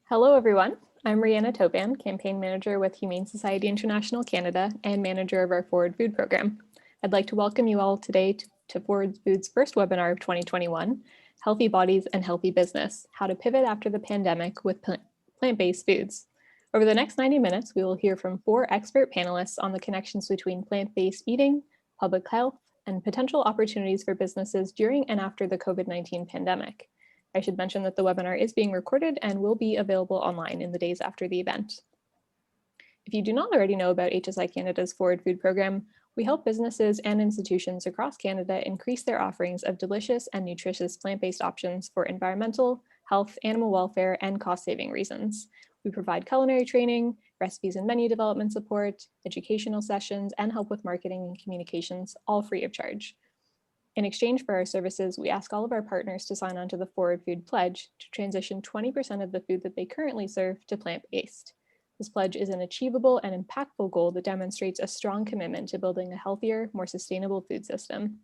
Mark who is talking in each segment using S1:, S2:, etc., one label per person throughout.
S1: Hello, everyone. I'm Rihanna Toban, Campaign Manager with Humane Society International Canada and Manager of our Forward Food Program. I'd like to welcome you all today to Forward Food's first webinar of 2021, Healthy Bodies and Healthy Business, How to Pivot After the Pandemic with Plant-Based Foods. Over the next 90 minutes, we will hear from 4 expert panelists on the connections between plant-based eating, public health, and potential opportunities for businesses during and after the COVID-19 pandemic. I should mention that the webinar is being recorded and will be available online in the days after the event. If you do not already know about HSI Canada's Forward Food Program, we help businesses and institutions across Canada increase their offerings of delicious and nutritious plant-based options for environmental, health, animal welfare, and cost-saving reasons. We provide culinary training, recipes and menu development support, educational sessions, and help with marketing and communications, all free of charge. In exchange for our services, we ask all of our partners to sign on to the Forward Food Pledge to transition 20% of the food that they currently serve to plant-based. This pledge is an achievable and impactful goal that demonstrates a strong commitment to building a healthier, more sustainable food system.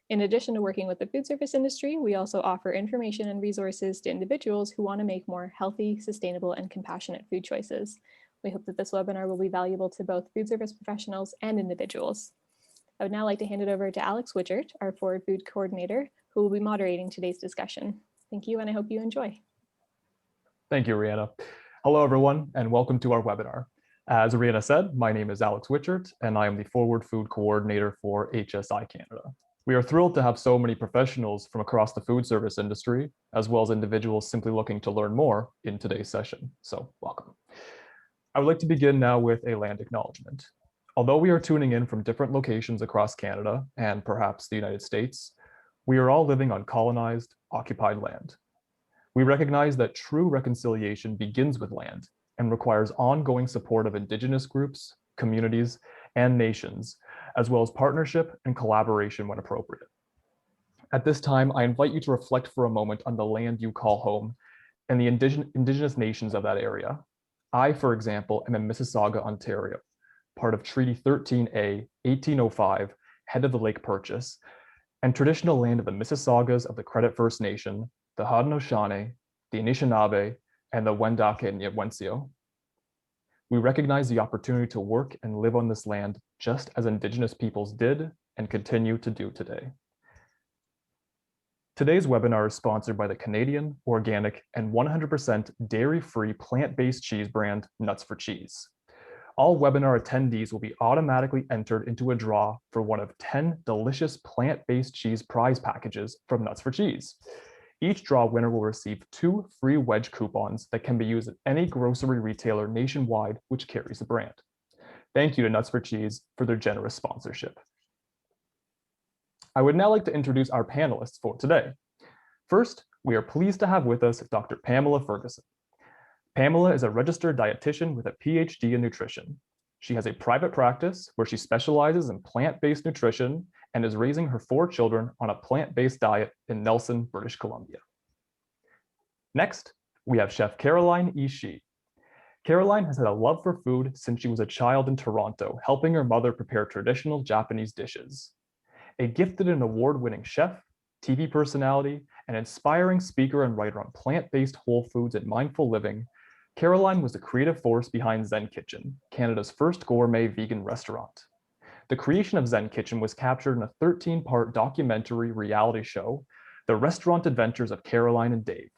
S1: In addition to working with the food service industry, we also offer information and resources to individuals who want to make more healthy, sustainable, and compassionate food choices. We hope that this webinar will be valuable to both food service professionals and individuals. I would now like to hand it over to Alex Witchert, our Forward Food Coordinator, who will be moderating today's discussion. Thank you, and I hope you enjoy.
S2: Thank you, Rihanna. Hello, everyone, and welcome to our webinar. As Rihanna said, my name is Alex Witchert, and I am the Forward Food Coordinator for HSI Canada. We are thrilled to have so many professionals from across the food service industry, as well as individuals simply looking to learn more in today's session, so welcome. I would like to begin now with a land acknowledgement. Although we are tuning in from different locations across Canada and perhaps the United States, we are all living on colonized, occupied land. We recognize that true reconciliation begins with land and requires ongoing support of Indigenous groups, communities, and nations, as well as partnership and collaboration when appropriate. At this time, I invite you to reflect for a moment on the land you call home and the Indigenous nations of that area. I, for example, am in Mississauga, Ontario, part of Treaty 13A, 1805, head of the Lake Purchase, and traditional land of the Mississaugas of the Credit First Nation, the Haudenosaunee, the Anishinaabe, and the Wendat and Yetwentio. We recognize the opportunity to work and live on this land just as Indigenous peoples did and continue to do today. Today's webinar is sponsored by the Canadian, organic, and 100% dairy-free plant-based cheese brand Nuts for Cheese. All webinar attendees will be automatically entered into a draw for one of 10 delicious plant-based cheese prize packages from Nuts for Cheese. Each draw winner will receive 2 free wedge coupons that can be used at any grocery retailer nationwide which carries the brand. Thank you to Nuts for Cheese for their generous sponsorship. I would now like to introduce our panelists for today. First, we are pleased to have with us Dr. Pamela Fergusson. Pamela is a registered dietitian with a PhD in nutrition. She has a private practice where she specializes in plant-based nutrition and is raising her 4 children on a plant-based diet in Nelson, British Columbia. Next, we have Chef Caroline Ishii. Caroline has had a love for food since she was a child in Toronto, helping her mother prepare traditional Japanese dishes. A gifted and award-winning chef, TV personality, and inspiring speaker and writer on plant-based whole foods and mindful living, Caroline was the creative force behind Zen Kitchen, Canada's first gourmet vegan restaurant. The creation of Zen Kitchen was captured in a 13-part documentary reality show, The Restaurant Adventures of Caroline and Dave.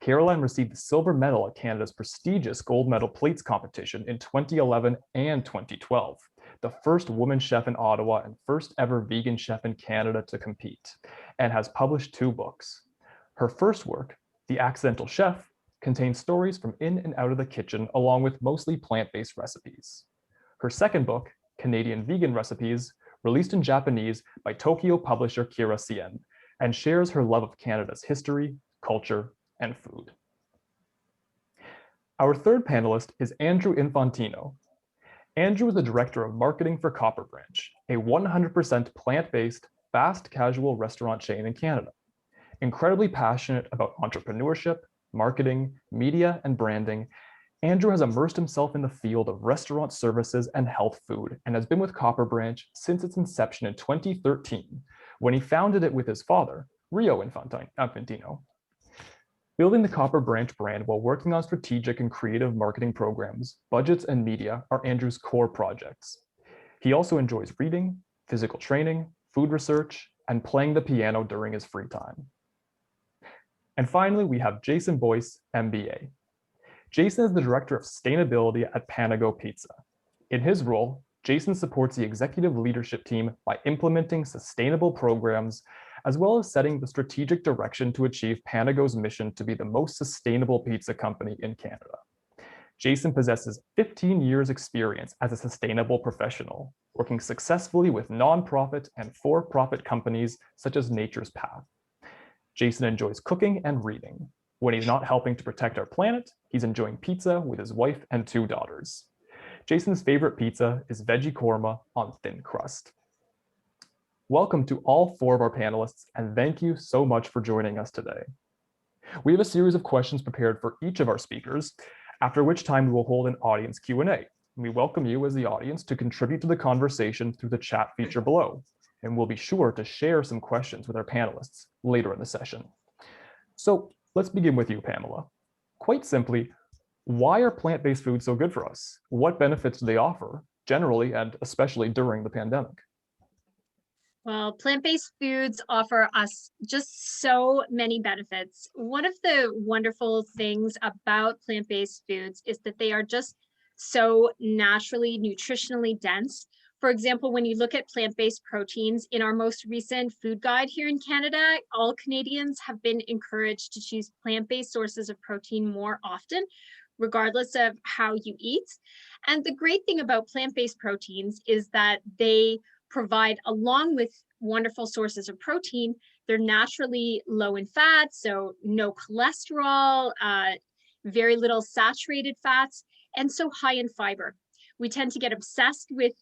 S2: Caroline received the silver medal at Canada's prestigious gold medal plates competition in 2011 and 2012, the first woman chef in Ottawa and first ever vegan chef in Canada to compete, and has published 2 books. Her first work, The Accidental Chef, contains stories from in and out of the kitchen along with mostly plant-based recipes. Her second book, Canadian Vegan Recipes, released in Japanese by Tokyo publisher Kira Sien, and shares her love of Canada's history, culture, and food. Our third panelist is Andrew Infantino. Andrew is the Director of Marketing for Copper Branch, a 100% plant-based, fast casual restaurant chain in Canada. Incredibly passionate about entrepreneurship, marketing, media, and branding, Andrew has immersed himself in the field of restaurant services and health food and has been with Copper Branch since its inception in 2013, when he founded it with his father, Rio Infantino. Building the Copper Branch brand while working on strategic and creative marketing programs, budgets, and media are Andrew's core projects. He also enjoys reading, physical training, food research, and playing the piano during his free time. And finally, we have Jason Boyce, M.B.A. Jason is the Director of Sustainability at Panago Pizza. In his role, Jason supports the executive leadership team by implementing sustainable programs, as well as setting the strategic direction to achieve Panago's mission to be the most sustainable pizza company in Canada. Jason possesses 15 years experience as a sustainable professional, working successfully with nonprofit and for-profit companies such as Nature's Path. Jason enjoys cooking and reading. When he's not helping to protect our planet, he's enjoying pizza with his wife and 2 daughters. Jason's favorite pizza is veggie korma on thin crust. Welcome to all 4 of our panelists, and thank you so much for joining us today. We have a series of questions prepared for each of our speakers, after which time we will hold an audience Q&A. We welcome you as the audience to contribute to the conversation through the chat feature below, and we'll be sure to share some questions with our panelists later in the session. So let's begin with you, Pamela. Quite simply, why are plant-based foods so good for us? What benefits do they offer, generally and especially during the pandemic?
S3: Well, plant-based foods offer us just so many benefits. One of the wonderful things about plant-based foods is that they are just so naturally, nutritionally dense. For example, when you look at plant-based proteins in our most recent food guide here in Canada, all Canadians have been encouraged to choose plant-based sources of protein more often, regardless of how you eat. And the great thing about plant-based proteins is that they provide, along with wonderful sources of protein, they're naturally low in fat, so no cholesterol, very little saturated fats, and so high in fiber. We tend to get obsessed with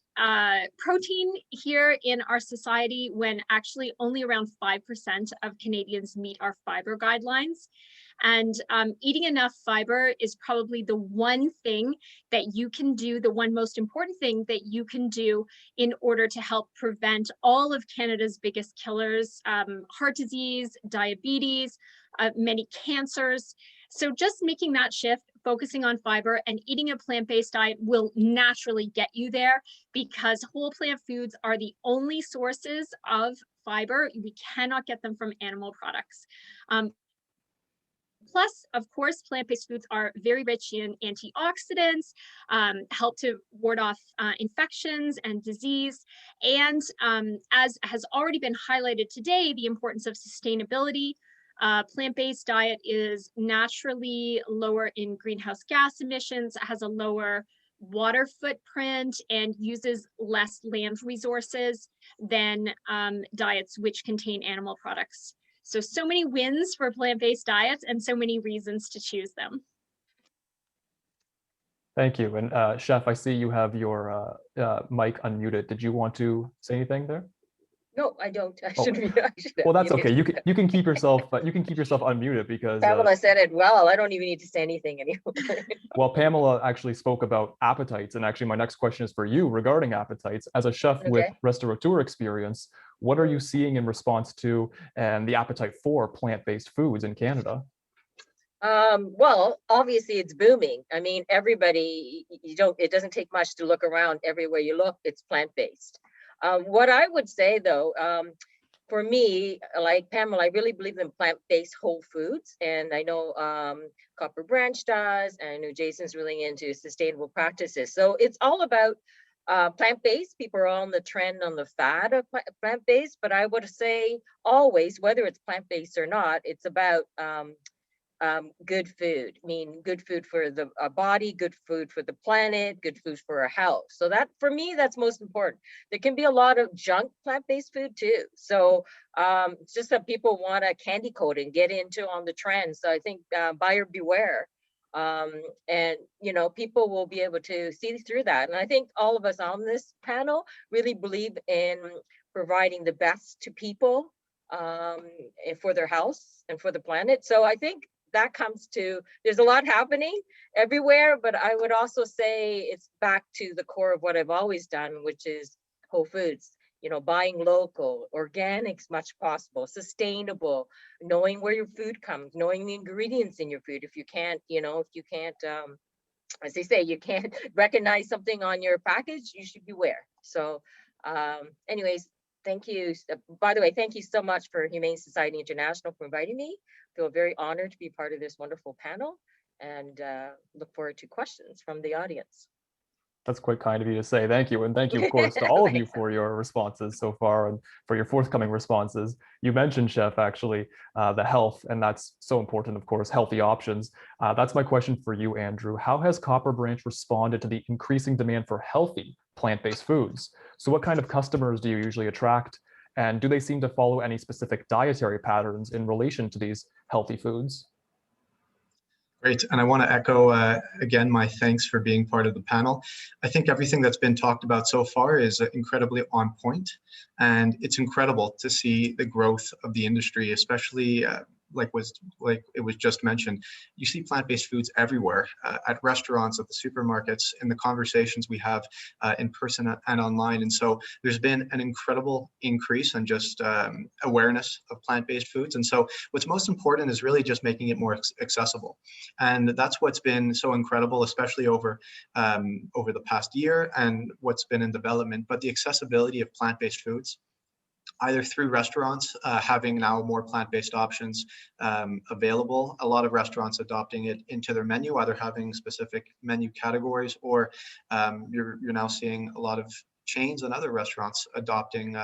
S3: protein here in our society when actually only around 5% of Canadians meet our fiber guidelines. And eating enough fiber is probably the one thing that you can do, the one most important thing that you can do in order to help prevent all of Canada's biggest killers, heart disease, diabetes, many cancers. So just making that shift, focusing on fiber and eating a plant-based diet will naturally get you there, because whole plant foods are the only sources of fiber. We cannot get them from animal products. Plus, of course, plant-based foods are very rich in antioxidants, help to ward off infections and disease. And as has already been highlighted today, the importance of sustainability. Plant-based diet is naturally lower in greenhouse gas emissions, has a lower water footprint, and uses less land resources than diets which contain animal products. So many wins for plant-based diets and so many reasons to choose them.
S2: Thank you. And Chef, I see you have your mic unmuted. Did you want to say anything there?
S4: No, I don't. I should
S2: well, that's okay. You can keep yourself unmuted, because
S4: Pamela said it well. I don't even need to say anything anymore.
S2: Well, Pamela actually spoke about appetites, and actually my next question is for you regarding appetites. As a chef with restaurateur experience, what are you seeing in response to and the appetite for plant-based foods in Canada?
S4: Well, obviously it's booming. I mean, everybody, it doesn't take much to look around. Everywhere you look, it's plant-based. What I would say though, for me, like Pamela, I really believe in plant-based whole foods. And I know Copper Branch does, and I know Jason's really into sustainable practices. So it's all about plant-based. People are on the trend on the fad of plant-based, but I would say always, whether it's plant-based or not, it's about good food. I mean, good food for the body, good food for the planet, good food for our health. So that, for me, that's most important. There can be a lot of junk plant-based food too. So it's just that people want a candy coat and get into on the trend. So I think buyer beware. And, you know, people will be able to see through that. And I think all of us on this panel really believe in providing the best to people for their health and for the planet. So I think that comes to, there's a lot happening everywhere, but I would also say it's back to the core of what I've always done, which is whole foods. buying local, organics, much possible, sustainable, knowing where your food comes, knowing the ingredients in your food. If you can't, as they say, you can't recognize something on your package, you should beware. So anyways, thank you. By the way, thank you so much for Humane Society International for inviting me. I feel very honored to be part of this wonderful panel, and look forward to questions from the audience.
S2: That's quite kind of you to say. Thank you. And thank you, of course, to all of you for your responses so far and for your forthcoming responses. You mentioned, Chef, actually, the health, and that's so important, of course, healthy options. That's my question for you, Andrew. How has Copper Branch responded to the increasing demand for healthy plant-based foods? So what kind of customers do you usually attract? And do they seem to follow any specific dietary patterns in relation to these healthy foods?
S5: Great, and I want to echo again my thanks for being part of the panel. I think everything that's been talked about so far is incredibly on point, and it's incredible to see the growth of the industry, especially like it was just mentioned. You see plant-based foods everywhere, at restaurants, at the supermarkets, in the conversations we have in person and online. And so there's been an incredible increase in just awareness of plant-based foods. And so what's most important is really just making it more accessible. And that's what's been so incredible, especially over the past year and what's been in development. But the accessibility of plant-based foods, either through restaurants having now more plant-based options available, a lot of restaurants adopting it into their menu, either having specific menu categories, or you're now seeing a lot of chains and other restaurants adopting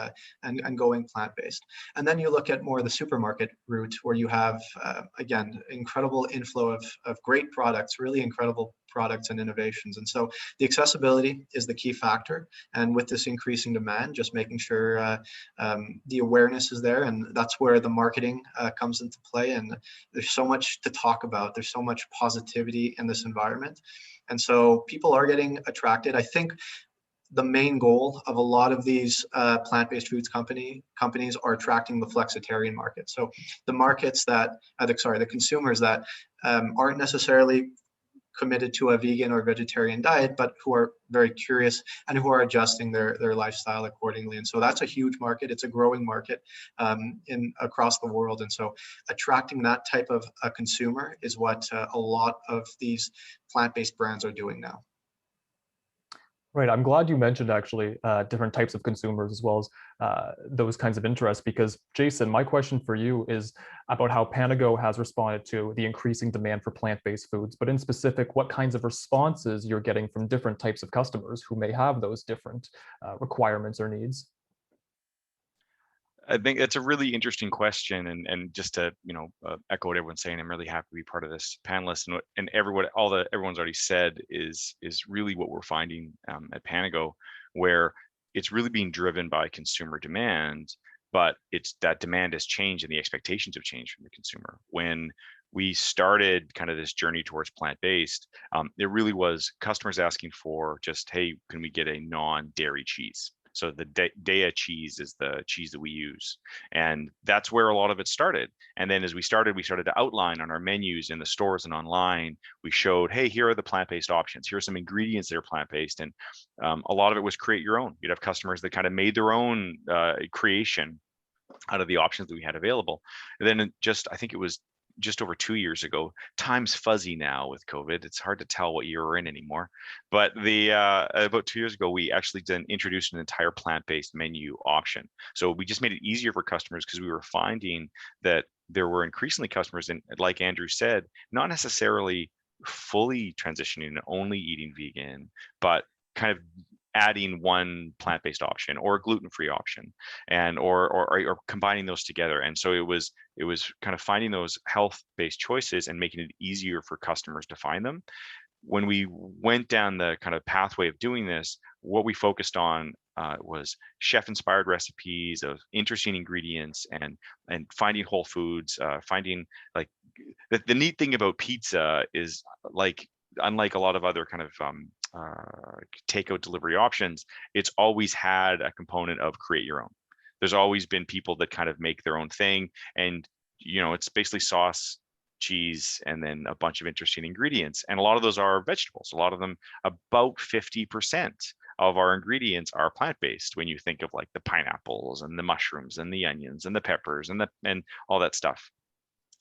S5: and going plant-based. And then you look at more of the supermarket route, where you have, again, incredible inflow of great products, really incredible products and innovations. And so the accessibility is the key factor. And with this increasing demand, just making sure the awareness is there. And that's where the marketing comes into play. And there's so much to talk about. There's so much positivity in this environment. And so people are getting attracted. I think the main goal of a lot of these plant-based foods companies are attracting the flexitarian market. So the markets that, the consumers that aren't necessarily committed to a vegan or vegetarian diet, but who are very curious and who are adjusting their lifestyle accordingly. And so that's a huge market. It's a growing market across the world. And so attracting that type of a consumer is what a lot of these plant-based brands are doing now.
S2: Right. I'm glad you mentioned actually different types of consumers as well as those kinds of interests, because Jason, my question for you is about how Panago has responded to the increasing demand for plant-based foods, but in specific, what kinds of responses you're getting from different types of customers who may have those different requirements or needs.
S6: I think that's a really interesting question, and just to echo what everyone's saying, I'm really happy to be part of this panelist, and everyone's already said is really what we're finding at Panago, where it's really being driven by consumer demand, but it's that demand has changed and the expectations have changed from the consumer. When we started kind of this journey towards plant-based, there really was customers asking for just, hey, can we get a non-dairy cheese? So the Dea cheese is the cheese that we use. And that's where a lot of it started. And then as we started to outline on our menus in the stores and online, we showed, hey, here are the plant-based options. Here are some ingredients that are plant-based. And a lot of it was create your own. You'd have customers that kind of made their own creation out of the options that we had available. And then I think it was just over 2 years ago. Time's fuzzy now with COVID. It's hard to tell what year we're in anymore. But about 2 years ago, we actually then introduced an entire plant-based menu option. So we just made it easier for customers, because we were finding that there were increasingly customers, and like Andrew said, not necessarily fully transitioning and only eating vegan, but kind of adding one plant-based option or a gluten-free option, and or combining those together. And so it was kind of finding those health-based choices and making it easier for customers to find them. When we went down the kind of pathway of doing this, what we focused on was chef-inspired recipes of interesting ingredients and finding whole foods, finding like the neat thing about pizza is, like, unlike a lot of other kind of takeout delivery options, it's always had a component of create your own. There's always been people that kind of make their own thing, and it's basically sauce, cheese, and then a bunch of interesting ingredients, and a lot of those are vegetables. A lot of them, about 50% of our ingredients are plant-based when you think of like the pineapples and the mushrooms and the onions and the peppers and all that stuff.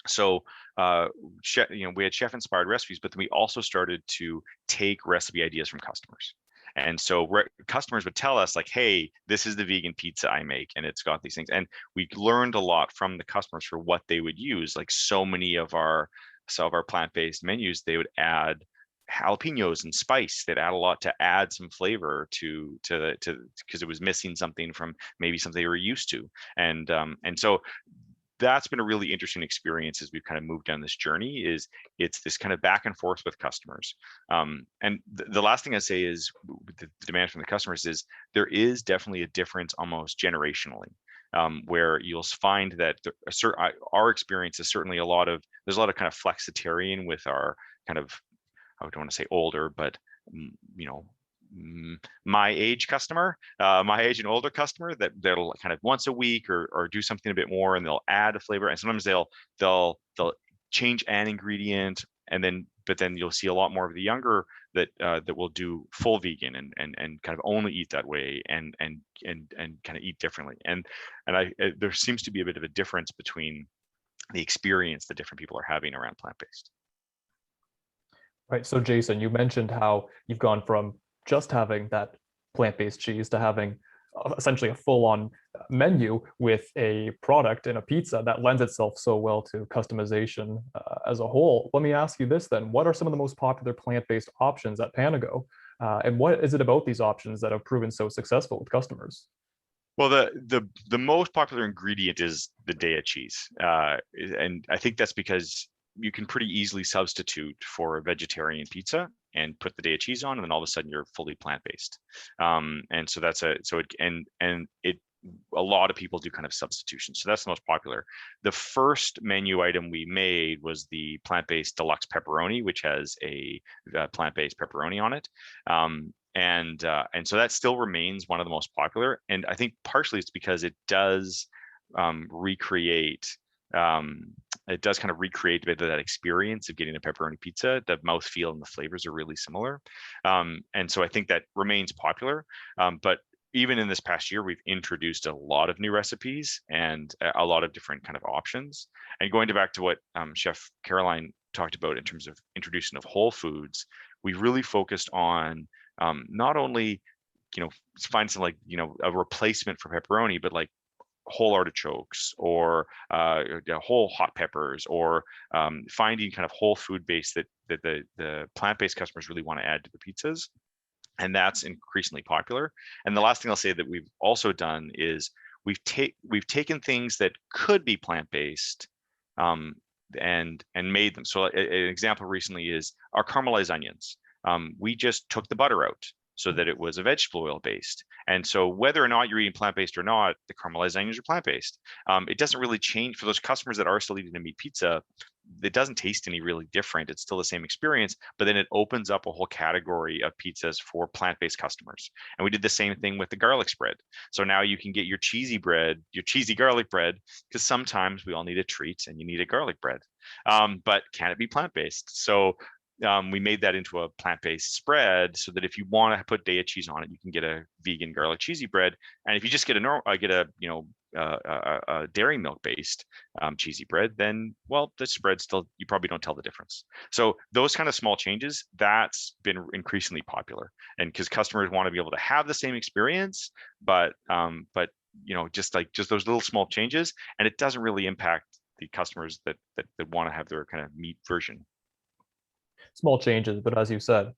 S6: So we had chef inspired recipes, but then we also started to take recipe ideas from customers. And so customers would tell us like, hey, this is the vegan pizza I make, and it's got these things. And we learned a lot from the customers for what they would use. Like so many of our plant-based menus, they would add jalapenos and spice. They'd add a lot to add some flavor to because it was missing something from maybe something they were used to. And so that's been a really interesting experience as we've kind of moved down this journey. It's this kind of back and forth with customers. And the last thing I say is the demand from the customers is there is definitely a difference almost generationally, where you'll find that our experience is certainly there's a lot of kind of flexitarian with our kind of, I don't want to say older, but my age and older customer that'll kind of once a week or do something a bit more, and they'll add a flavor, and sometimes they'll change an ingredient, but then you'll see a lot more of the younger that will do full vegan and kind of only eat that way and kind of eat differently, and there seems to be a bit of a difference between the experience that different people are having around plant-based.
S2: Right. So Jason, you mentioned how you've gone from just having that plant-based cheese to having essentially a full-on menu with a product and a pizza that lends itself so well to customization as a whole. Let me ask you this then. What are some of the most popular plant-based options at Panago? And what is it about these options that have proven so successful with customers?
S6: Well, the most popular ingredient is the Daiya cheese. And I think that's because you can pretty easily substitute for a vegetarian pizza and put the Daiya cheese on, and then all of a sudden you're fully plant-based. And so a lot of people do kind of substitution. So that's the most popular. The first menu item we made was the plant-based deluxe pepperoni, which has a plant-based pepperoni on it. And so that still remains one of the most popular. And I think partially it's because it does recreate a bit of that experience of getting a pepperoni pizza. The mouthfeel and the flavors are really similar. And so I think that remains popular. But even in this past year, we've introduced a lot of new recipes and a lot of different kind of options. And going back to what Chef Caroline talked about in terms of introduction of whole foods, we really focused on not only, find some a replacement for pepperoni, but like whole artichokes or whole hot peppers, or finding kind of whole food base that the plant-based customers really want to add to the pizzas. And that's increasingly popular. And the last thing I'll say that we've also done is we've taken things that could be plant-based and made them. So an example recently is our caramelized onions. We just took the butter out so that it was a vegetable oil based. And so whether or not you're eating plant-based or not, the caramelized onions are plant-based. It doesn't really change for those customers that are still eating a meat pizza. It doesn't taste any really different. It's still the same experience, but then it opens up a whole category of pizzas for plant-based customers. And we did the same thing with the garlic spread. So now you can get your cheesy bread, your cheesy garlic bread, because sometimes we all need a treat and you need a garlic bread. But can it be plant-based? So we made that into a plant-based spread so that if you want to put Daiya cheese on it, you can get a vegan garlic cheesy bread. And if you just get a dairy milk based cheesy bread, then, well, the spread still, you probably don't tell the difference. So those kind of small changes, that's been increasingly popular. And because customers want to be able to have the same experience, but just those little small changes, and it doesn't really impact the customers that want to have their kind of meat version.
S2: Small changes, but as you said,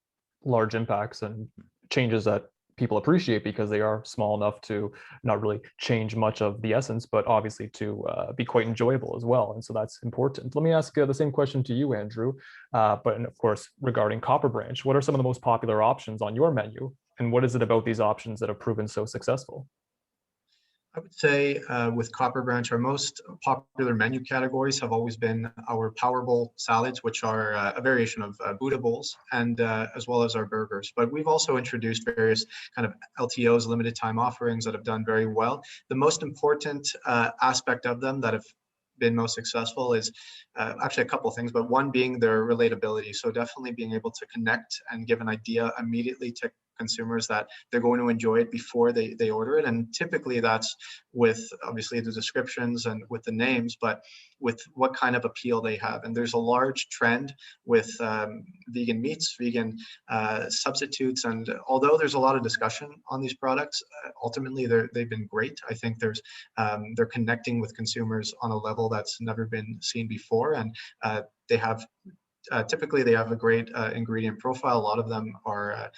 S2: large impacts and changes that people appreciate because they are small enough to not really change much of the essence, but obviously to be quite enjoyable as well. And so that's important. Let me ask the same question to you, Andrew, but of course, regarding Copper Branch, what are some of the most popular options on your menu? And what is it about these options that have proven so successful?
S5: I would say with Copper Branch, our most popular menu categories have always been our Power Bowl salads, which are a variation of Buddha bowls, and as well as our burgers. But we've also introduced various kind of LTOs, limited time offerings, that have done very well. The most important aspect of them that have been most successful is actually a couple of things, but one being their relatability. So definitely being able to connect and give an idea immediately to consumers that they're going to enjoy it before they order it. And typically that's with obviously the descriptions and with the names, but with what kind of appeal they have. And there's a large trend with vegan meats, vegan substitutes. And although there's a lot of discussion on these products, ultimately they've been great. I think they're connecting with consumers on a level that's never been seen before. And they have typically they have a great ingredient profile. A lot of them are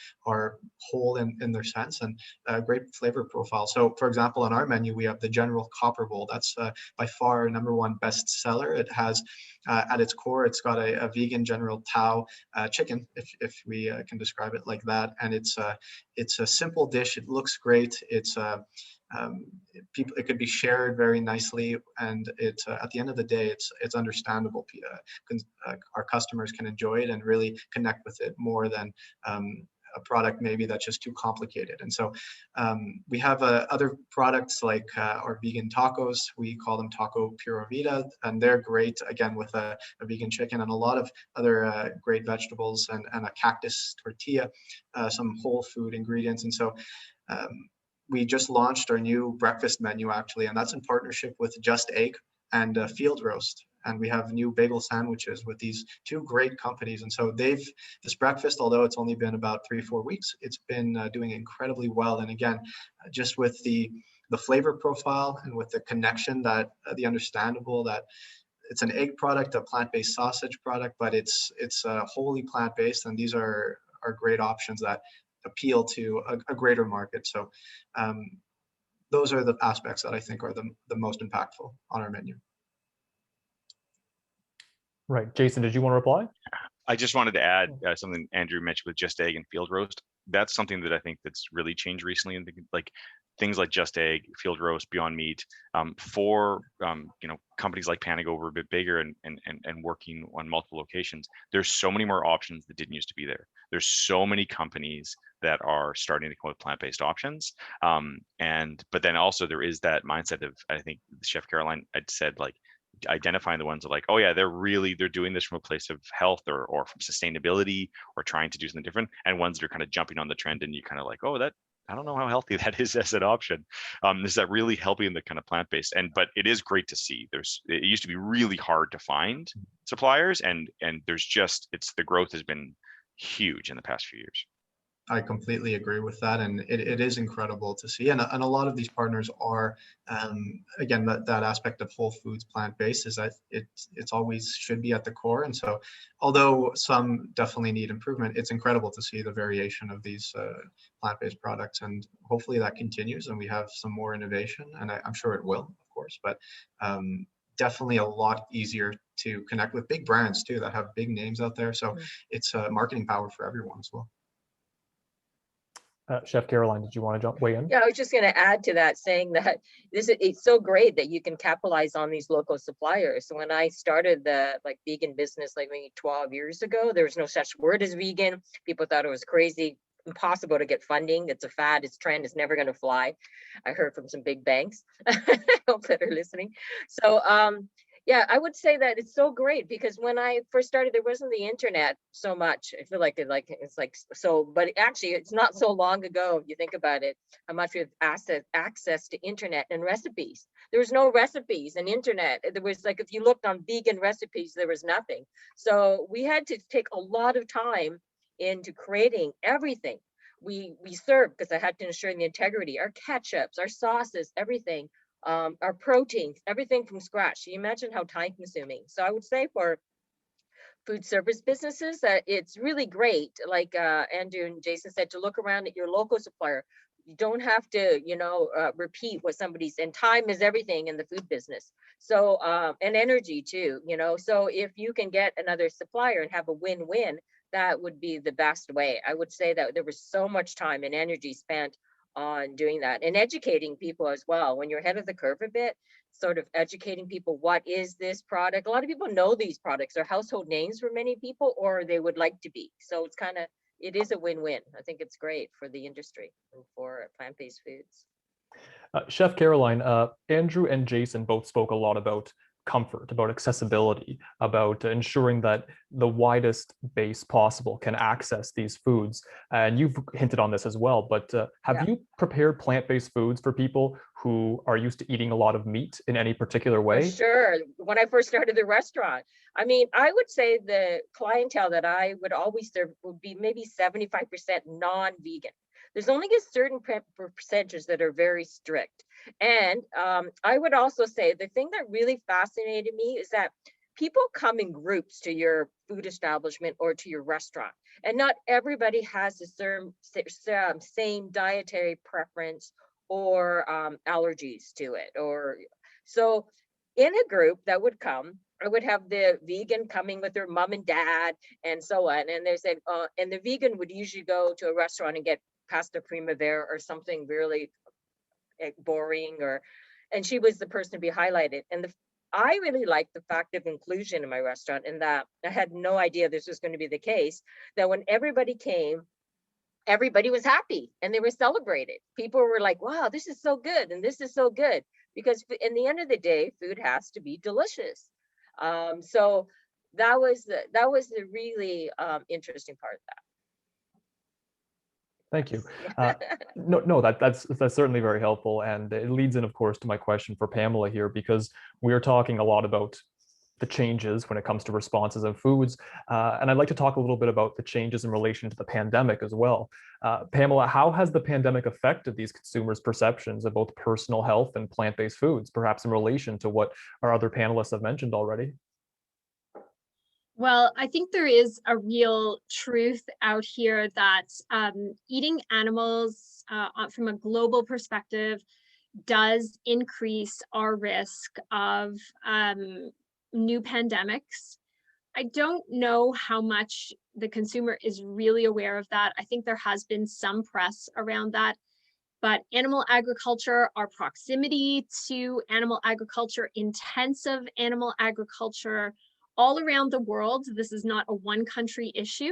S5: whole in their sense, and a great flavor profile. So for example, on our menu, we have the General Copper Bowl. That's by far #1 bestseller. It has at its core, it's got a vegan General Tao chicken, if we can describe it like that. And it's a simple dish. It looks great. It could be shared very nicely, and at the end of the day, it's understandable. Our customers can enjoy it and really connect with it more than a product maybe that's just too complicated. And so we have other products like our vegan tacos. We call them Taco Pura Vida, and they're great, again, with a vegan chicken and a lot of other great vegetables and a cactus tortilla, some whole food ingredients. And so we just launched our new breakfast menu, actually, and that's in partnership with Just Egg and Field Roast. And we have new bagel sandwiches with these two great companies. And so this breakfast, although it's only been about 3-4 weeks, it's been doing incredibly well. And again, just with the flavor profile and with the connection, that the understandable that it's an egg product, a plant-based sausage product, but it's wholly plant-based. And these are great options that appeal to a greater market. So those are the aspects that I think are the most impactful on our menu.
S2: Right. Jason, did you want to reply?
S6: I just wanted to add something Andrew mentioned with Just Egg and Field Roast. That's something that I think that's really changed recently. And like things like Just Egg, Field Roast, Beyond Meat, for companies like Panago were a bit bigger and working on multiple locations. There's so many more options that didn't used to be there. There's so many companies that are starting to come with plant-based options. But then also there is that mindset of, I think Chef Caroline had said, like, identifying the ones that like, oh yeah, they're doing this from a place of health or from sustainability or trying to do something different, and ones that are kind of jumping on the trend and you kind of like, oh, that I don't know how healthy that is as an option. Is that really helping the kind of plant-based? But it is great to see. It used to be really hard to find suppliers, and there's just the growth has been huge in the past few years.
S5: I completely agree with that, and it is incredible to see. And a lot of these partners are, again, that aspect of whole foods, plant-based, is that it's always should be at the core. And so, although some definitely need improvement, it's incredible to see the variation of these plant-based products, and hopefully that continues, and we have some more innovation, and I'm sure it will, of course. But definitely a lot easier to connect with big brands too that have big names out there. So it's marketing power for everyone as well.
S2: Chef Caroline, did you want to weigh in?
S4: Yeah, I was just going to add to that, saying that it's so great that you can capitalize on these local suppliers. So when I started the vegan business maybe 12 years ago, there was no such word as vegan. People thought it was crazy, impossible to get funding. It's a fad, it's trend, it's never going to fly. I heard from some big banks. I hope that are listening. So yeah, I would say that it's so great because when I first started, there wasn't the internet so much. I feel like it's like so, but actually it's not so long ago, if you think about it, how much we have access to internet and recipes. There was no recipes and internet. There was if you looked on vegan recipes, there was nothing. So we had to take a lot of time into creating everything we serve, because I had to ensure the integrity, our ketchups, our sauces, everything. Our proteins, everything from scratch. So you imagine how time consuming. So I would say for food service businesses, it's really great, like Andrew and Jason said, to look around at your local supplier. You don't have to, repeat what and time is everything in the food business. So, and energy too, so if you can get another supplier and have a win-win, that would be the best way. I would say that there was so much time and energy spent on doing that and educating people as well. When you're ahead of the curve a bit, sort of educating people, what is this product? A lot of people know these products are household names for many people, or they would like to be. So it is a win-win. I think it's great for the industry and for plant-based foods.
S2: Chef Caroline, Andrew and Jason both spoke a lot about comfort, about accessibility, about ensuring that the widest base possible can access these foods. And you've hinted on this as well, but have
S4: Yeah.
S2: you prepared plant-based foods for people who are used to eating a lot of meat in any particular
S4: For
S2: way?
S4: sure. When I first started the restaurant, I mean, I would say the clientele that I would always serve would be maybe 75% non-vegan. There's only a certain percentage that are very strict. And I would also say the thing that really fascinated me is that people come in groups to your food establishment or to your restaurant, and not everybody has the same dietary preference or allergies to it. Or so in a group that would come, I would have the vegan coming with their mom and dad and so on. And they said, and the vegan would usually go to a restaurant and get pasta primavera or something really boring, and she was the person to be highlighted. And I really liked the fact of inclusion in my restaurant, in that I had no idea this was going to be the case, that when everybody came, everybody was happy and they were celebrated. People were like, wow, this is so good. And this is so good, because in the end of the day, food has to be delicious. So that was the really interesting part of that.
S2: Thank you.
S4: Yeah.
S2: No, that's certainly very helpful. And it leads in, of course, to my question for Pamela here, because we are talking a lot about the changes when it comes to responses of foods. And I'd like to talk a little bit about the changes in relation to the pandemic as well. Pamela, how has the pandemic affected these consumers' perceptions of both personal health and plant-based foods, perhaps in relation to what our other panelists have mentioned already?
S3: Well, I think there is a real truth out here that eating animals from a global perspective does increase our risk of new pandemics. I don't know how much the consumer is really aware of that. I think there has been some press around that, but animal agriculture, our proximity to animal agriculture, intensive animal agriculture, all around the world, this is not a one country issue,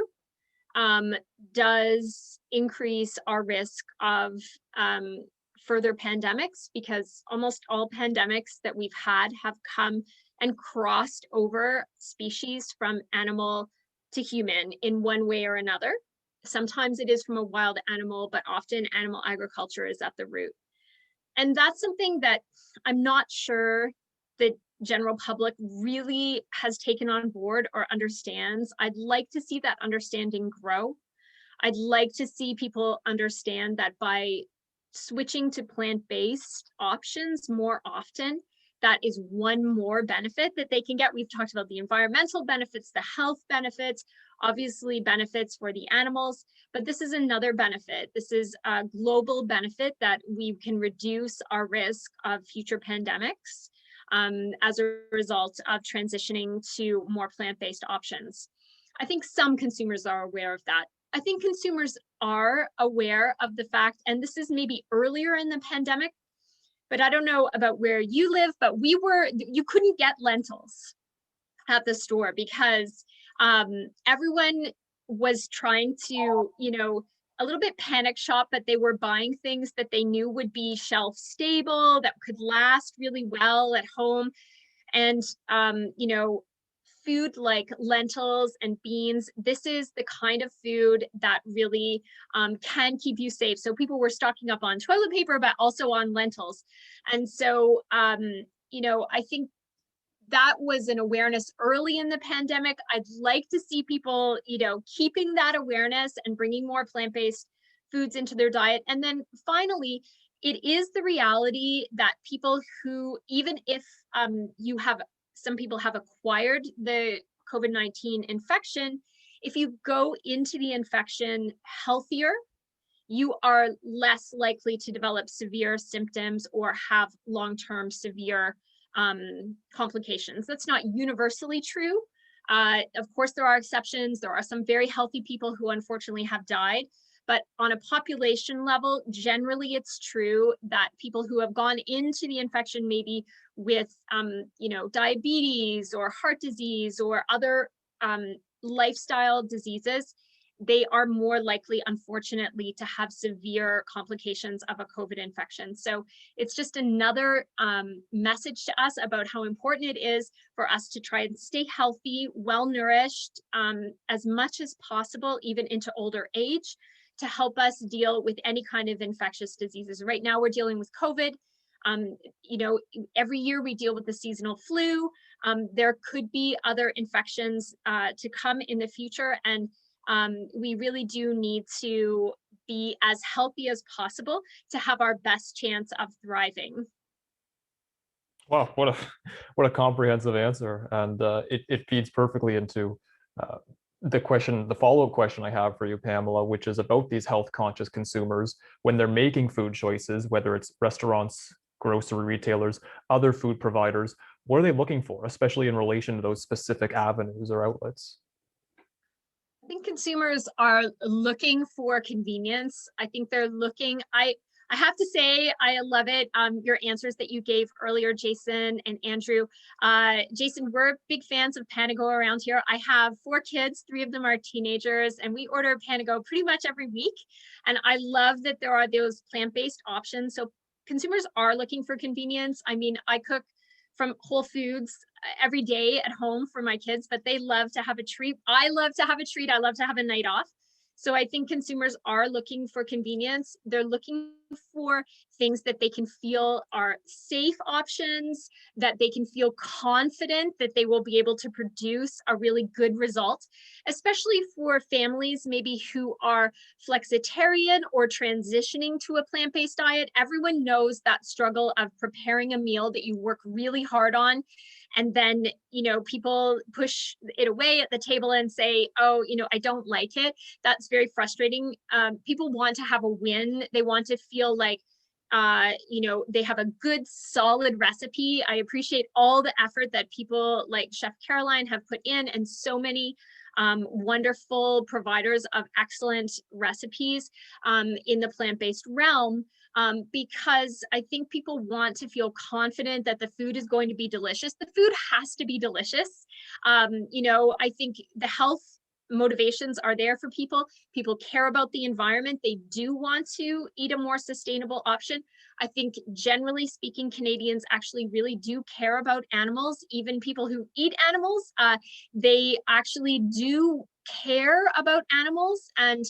S3: does increase our risk of further pandemics, because almost all pandemics that we've had have come and crossed over species from animal to human in one way or another. Sometimes it is from a wild animal, but often animal agriculture is at the root. And that's something that I'm not sure the general public really has taken on board or understands. I'd like to see that understanding grow. I'd like to see people understand that by switching to plant-based options more often, that is one more benefit that they can get. We've talked about the environmental benefits, the health benefits, obviously benefits for the animals, but this is another benefit. This is a global benefit that we can reduce our risk of future pandemics as a result of transitioning to more plant-based options. I think some consumers are aware of that. I think consumers are aware of the fact, and this is maybe earlier in the pandemic, but I don't know about where you live, but you couldn't get lentils at the store because everyone was trying to, a little bit panic shop, but they were buying things that they knew would be shelf stable, that could last really well at home. And, food like lentils and beans, this is the kind of food that really can keep you safe. So people were stocking up on toilet paper, but also on lentils. And so, I think that was an awareness early in the pandemic. I'd like to see people, keeping that awareness and bringing more plant-based foods into their diet. And then finally, it is the reality that people who, even if some people have acquired the COVID-19 infection, if you go into the infection healthier, you are less likely to develop severe symptoms or have long-term severe complications. That's not universally true. Of course, there are exceptions. There are some very healthy people who unfortunately have died. But on a population level, generally it's true that people who have gone into the infection maybe with, diabetes or heart disease or other lifestyle diseases, they are more likely, unfortunately, to have severe complications of a COVID infection. So it's just another message to us about how important it is for us to try and stay healthy, well-nourished, as much as possible, even into older age, to help us deal with any kind of infectious diseases. Right now, we're dealing with COVID. You know, every year we deal with the seasonal flu. There could be other infections to come in the future, and we really do need to be as healthy as possible to have our best chance of thriving.
S2: Wow, what a comprehensive answer, and it feeds perfectly into the follow-up question I have for you, Pamela, which is about these health-conscious consumers when they're making food choices, whether it's restaurants, grocery retailers, other food providers. What are they looking for, especially in relation to those specific avenues or outlets?
S3: I think consumers are looking for convenience. I think they're looking, I have to say, I love it. Your answers that you gave earlier, Jason and Andrew. Jason, we're big fans of Panago around here. I have 4 kids, 3 of them are teenagers, and we order Panago pretty much every week. And I love that there are those plant-based options. So consumers are looking for convenience. I mean, I cook from Whole Foods every day at home for my kids, but they love to have a treat. I love to have a treat. I love to have a night off. So I think consumers are looking for convenience. They're looking for things that they can feel are safe options, that they can feel confident that they will be able to produce a really good result, especially for families maybe who are flexitarian or transitioning to a plant-based diet. Everyone knows that struggle of preparing a meal that you work really hard on, and then, you know, people push it away at the table and say, oh, you know, I don't like it. That's very frustrating. People want to have a win. They want to feel like, you know, they have a good, solid recipe. I appreciate all the effort that people like Chef Caroline have put in, and so many wonderful providers of excellent recipes in the plant-based realm. Because I think people want to feel confident that the food is going to be delicious. The food has to be delicious. You know, I think the health motivations are there for people. People care about the environment. They do want to eat a more sustainable option. I think generally speaking, Canadians actually really do care about animals. Even people who eat animals, they actually do care about animals and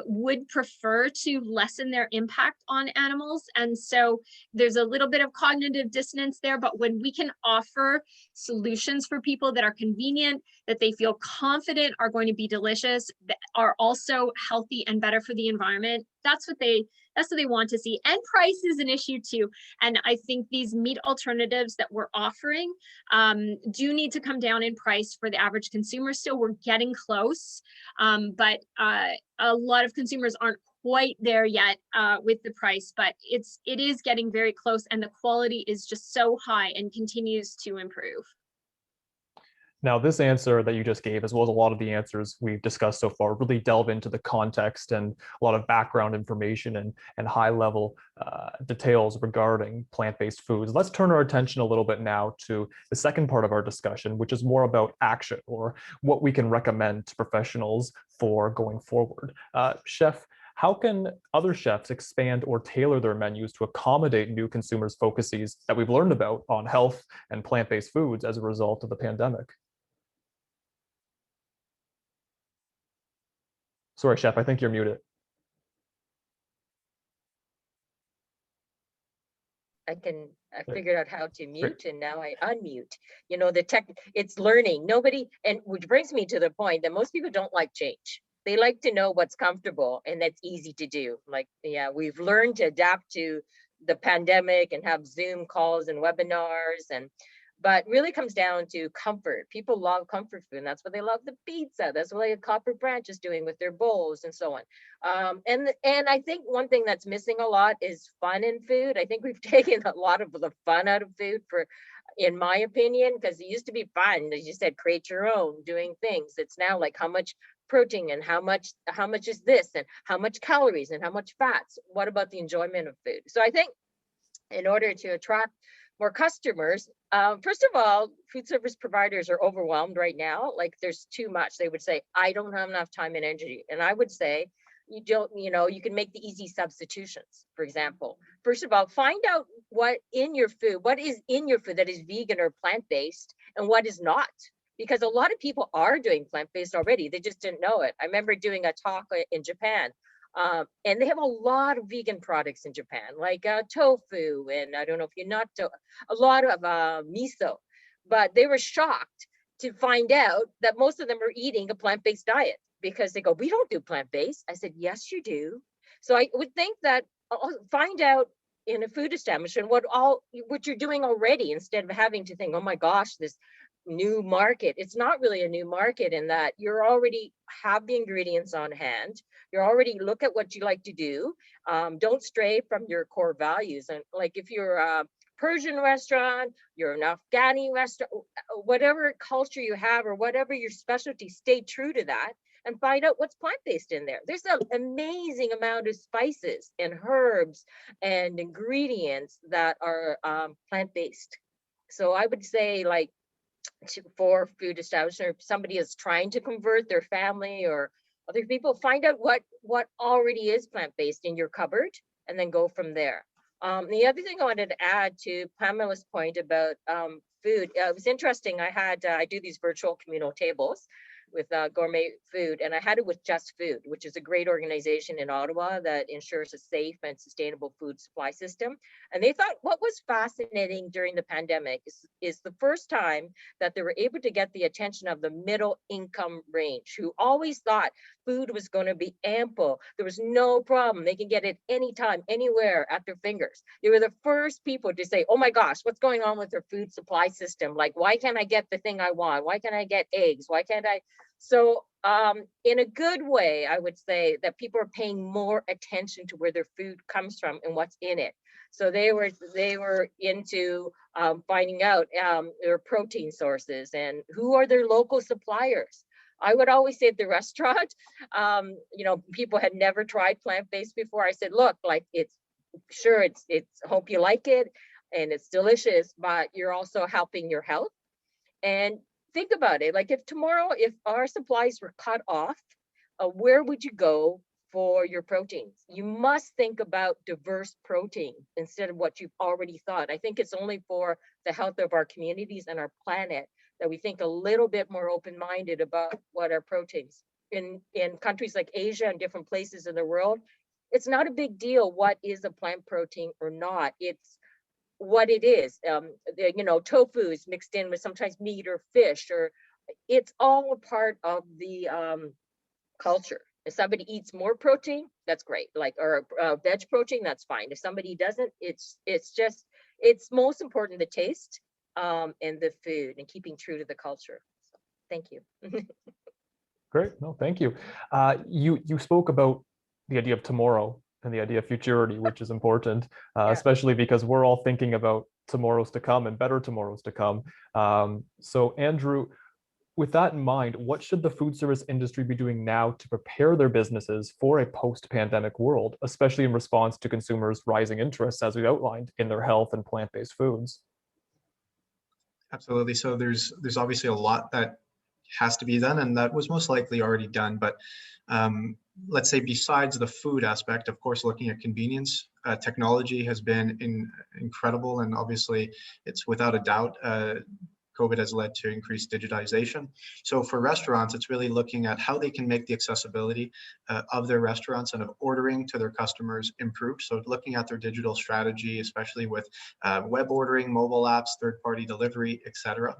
S3: would prefer to lessen their impact on animals. And so there's a little bit of cognitive dissonance there, but when we can offer solutions for people that are convenient, that they feel confident are going to be delicious, that are also healthy and better for the environment, that's what they want to see. And price is an issue too. And I think these meat alternatives that we're offering do need to come down in price for the average consumer. Still, we're getting close, but a lot of consumers aren't quite there yet with the price, but it is getting very close, and the quality is just so high and continues to improve.
S2: Now, this answer that you just gave, as well as a lot of the answers we've discussed so far, really delve into the context and a lot of background information and high-level details regarding plant-based foods. Let's turn our attention a little bit now to the second part of our discussion, which is more about action, or what we can recommend to professionals for going forward. Chef, how can other chefs expand or tailor their menus to accommodate new consumers' focuses that we've learned about on health and plant-based foods as a result of the pandemic? Sorry, Chef, I think you're muted.
S4: I figured out how to mute, and now I unmute. You know, it's learning. Which brings me to the point that most people don't like change. They like to know what's comfortable, and that's easy to do. Like, yeah, we've learned to adapt to the pandemic and have Zoom calls and webinars, but really comes down to comfort. People love comfort food, and that's what they love, the pizza. That's what like Copper Branch is doing with their bowls and so on. And I think one thing that's missing a lot is fun in food. I think we've taken a lot of the fun out of food, in my opinion, because it used to be fun, as you said, create your own, doing things. It's now like how much protein and how much is this, and how much calories and how much fats. What about the enjoyment of food? So I think in order to attract more customers. First of all, food service providers are overwhelmed right now. Like there's too much. They would say, I don't have enough time and energy. And I would say, you don't, you can make the easy substitutions. For example, first of all, find out what is in your food that is vegan or plant-based and what is not. Because a lot of people are doing plant-based already. They just didn't know it. I remember doing a talk in Japan. And they have a lot of vegan products in Japan, like tofu, and I don't know if you're not, a lot of miso, but they were shocked to find out that most of them are eating a plant-based diet because they go, we don't do plant-based. I said, yes, you do. So I would think that find out in a food establishment what you're doing already, instead of having to think, oh my gosh, this new market. It's not really a new market in that you're already have the ingredients on hand. You're already look at what you like to do. Don't stray from your core values. And like if you're a Persian restaurant, you're an Afghani restaurant, whatever culture you have or whatever your specialty, stay true to that and find out what's plant-based in there. There's an amazing amount of spices and herbs and ingredients that are plant-based. So I would say, like, for food establishment, if somebody is trying to convert their family or other people, find out what already is plant-based in your cupboard and then go from there. The other thing I wanted to add to Pamela's point about food, it was interesting. I do these virtual communal tables with gourmet food, and I had it with Just Food, which is a great organization in Ottawa that ensures a safe and sustainable food supply system. And they thought what was fascinating during the pandemic is the first time that they were able to get the attention of the middle income range, who always thought food was going to be ample. There was no problem. They can get it anytime, anywhere at their fingers. They were the first people to say, oh my gosh, what's going on with their food supply system? Like, why can't I get the thing I want? Why can't I get eggs? Why can't I? So in a good way, I would say that people are paying more attention to where their food comes from and what's in it. So they were into finding out their protein sources and who are their local suppliers. I would always say at the restaurant, people had never tried plant-based before. I said, look, like it's hope you like it and it's delicious, but you're also helping your health. And think about it, like if tomorrow, if our supplies were cut off, where would you go for your proteins? You must think about diverse protein instead of what you've already thought. I think it's only for the health of our communities and our planet that we think a little bit more open-minded about what our proteins. In countries like Asia and different places in the world, it's not a big deal what is a plant protein or not. It's what it is. Tofu is mixed in with sometimes meat or fish, or it's all a part of the culture. If somebody eats more protein, that's great. Or veg protein, that's fine. If somebody doesn't, it's most important the taste and the food and keeping true to the culture. So, thank you.
S2: Great. No, thank you. You spoke about the idea of tomorrow and the idea of futurity, which is important, especially because we're all thinking about tomorrows to come and better tomorrows to come. So Andrew, with that in mind, what should the food service industry be doing now to prepare their businesses for a post-pandemic world, especially in response to consumers' rising interests, as we outlined, in their health and plant-based foods?
S5: Absolutely. So there's obviously a lot that has to be done, and that was most likely already done. But let's say besides the food aspect, of course, looking at convenience, technology has been incredible, and obviously it's without a doubt COVID has led to increased digitization. So for restaurants, it's really looking at how they can make the accessibility of their restaurants and of ordering to their customers improved. So looking at their digital strategy, especially with web ordering, mobile apps, third-party delivery, etc.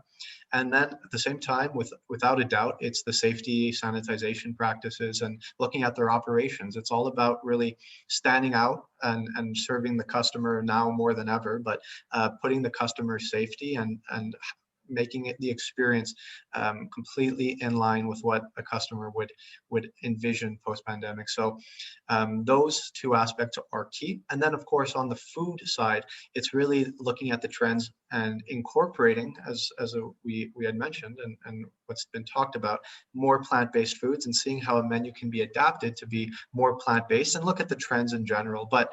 S5: And then at the same time, without a doubt, it's the safety, sanitization practices and looking at their operations. It's all about really standing out and serving the customer now more than ever, but putting the customer's safety and making it the experience completely in line with what a customer would envision post-pandemic. So those two aspects are key. And then of course on the food side, it's really looking at the trends and incorporating, as we had mentioned and what's been talked about, more plant-based foods and seeing how a menu can be adapted to be more plant-based and look at the trends in general. But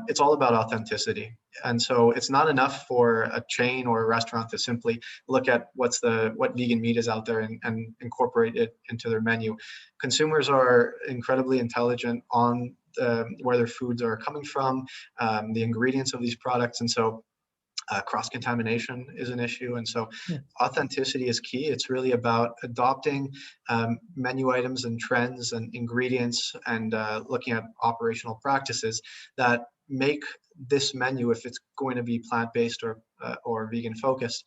S5: it's all about authenticity. And so it's not enough for a chain or a restaurant to simply look at what vegan meat is out there and incorporate it into their menu. Consumers are incredibly intelligent on where their foods are coming from, the ingredients of these products. And so cross-contamination is an issue. And so authenticity is key. It's really about adopting menu items and trends and ingredients and looking at operational practices that make this menu, if it's going to be plant-based or vegan focused,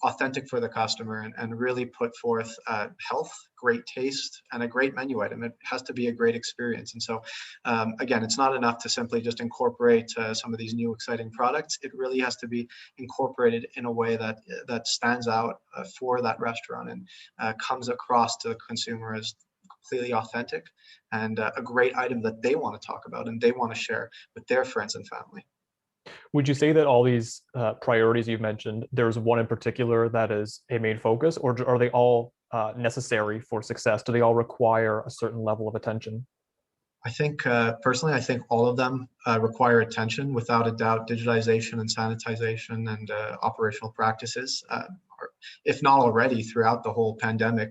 S5: authentic for the customer and really put forth health, great taste, and a great menu item. It has to be a great experience. And so, again, it's not enough to simply just incorporate some of these new exciting products. It really has to be incorporated in a way that stands out for that restaurant and comes across to the consumer as completely authentic and a great item that they want to talk about and they want to share with their friends and family.
S2: Would you say that all these priorities you've mentioned, there's one in particular that is a main focus, or are they all necessary for success? Do they all require a certain level of attention?
S5: I think, personally, I think all of them require attention. Without a doubt, digitization and sanitization and operational practices, if not already throughout the whole pandemic,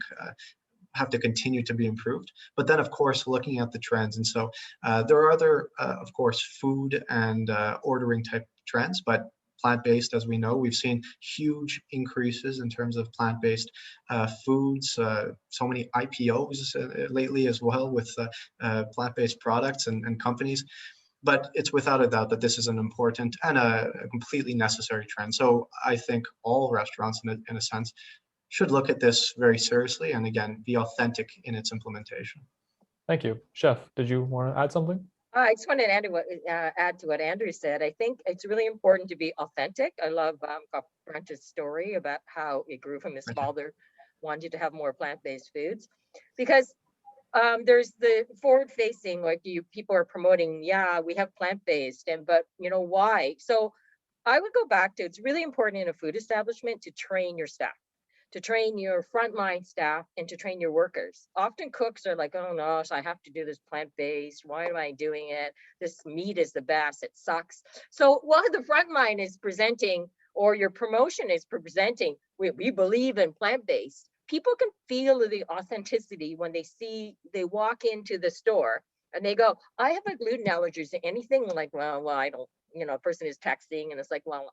S5: have to continue to be improved. But then, of course, looking at the trends. And so there are other, of course, food and ordering type trends, but plant-based, as we know, we've seen huge increases in terms of plant-based foods, so many IPOs lately as well with plant-based products and companies. But it's without a doubt that this is an important and a completely necessary trend. So I think all restaurants, in a sense, should look at this very seriously and, again, be authentic in its implementation.
S2: Thank you. Chef, did you want to add something?
S4: I just wanted to add to what Andrew said. I think it's really important to be authentic. I love Brent's story about how it grew from his father wanted to have more plant-based foods, because there's the forward-facing, like people are promoting, yeah, we have plant-based, but why? So I would go back to, it's really important in a food establishment to train your staff, to train your frontline staff, and to train your workers. Often cooks are like, oh no, I have to do this plant-based. Why am I doing it? This meat is the best, it sucks. So while the frontline is presenting, or your promotion is presenting, we believe in plant-based, people can feel the authenticity when they walk into the store and they go, I have a gluten allergy to anything. Like, well, I don't, a person is texting and it's like, well,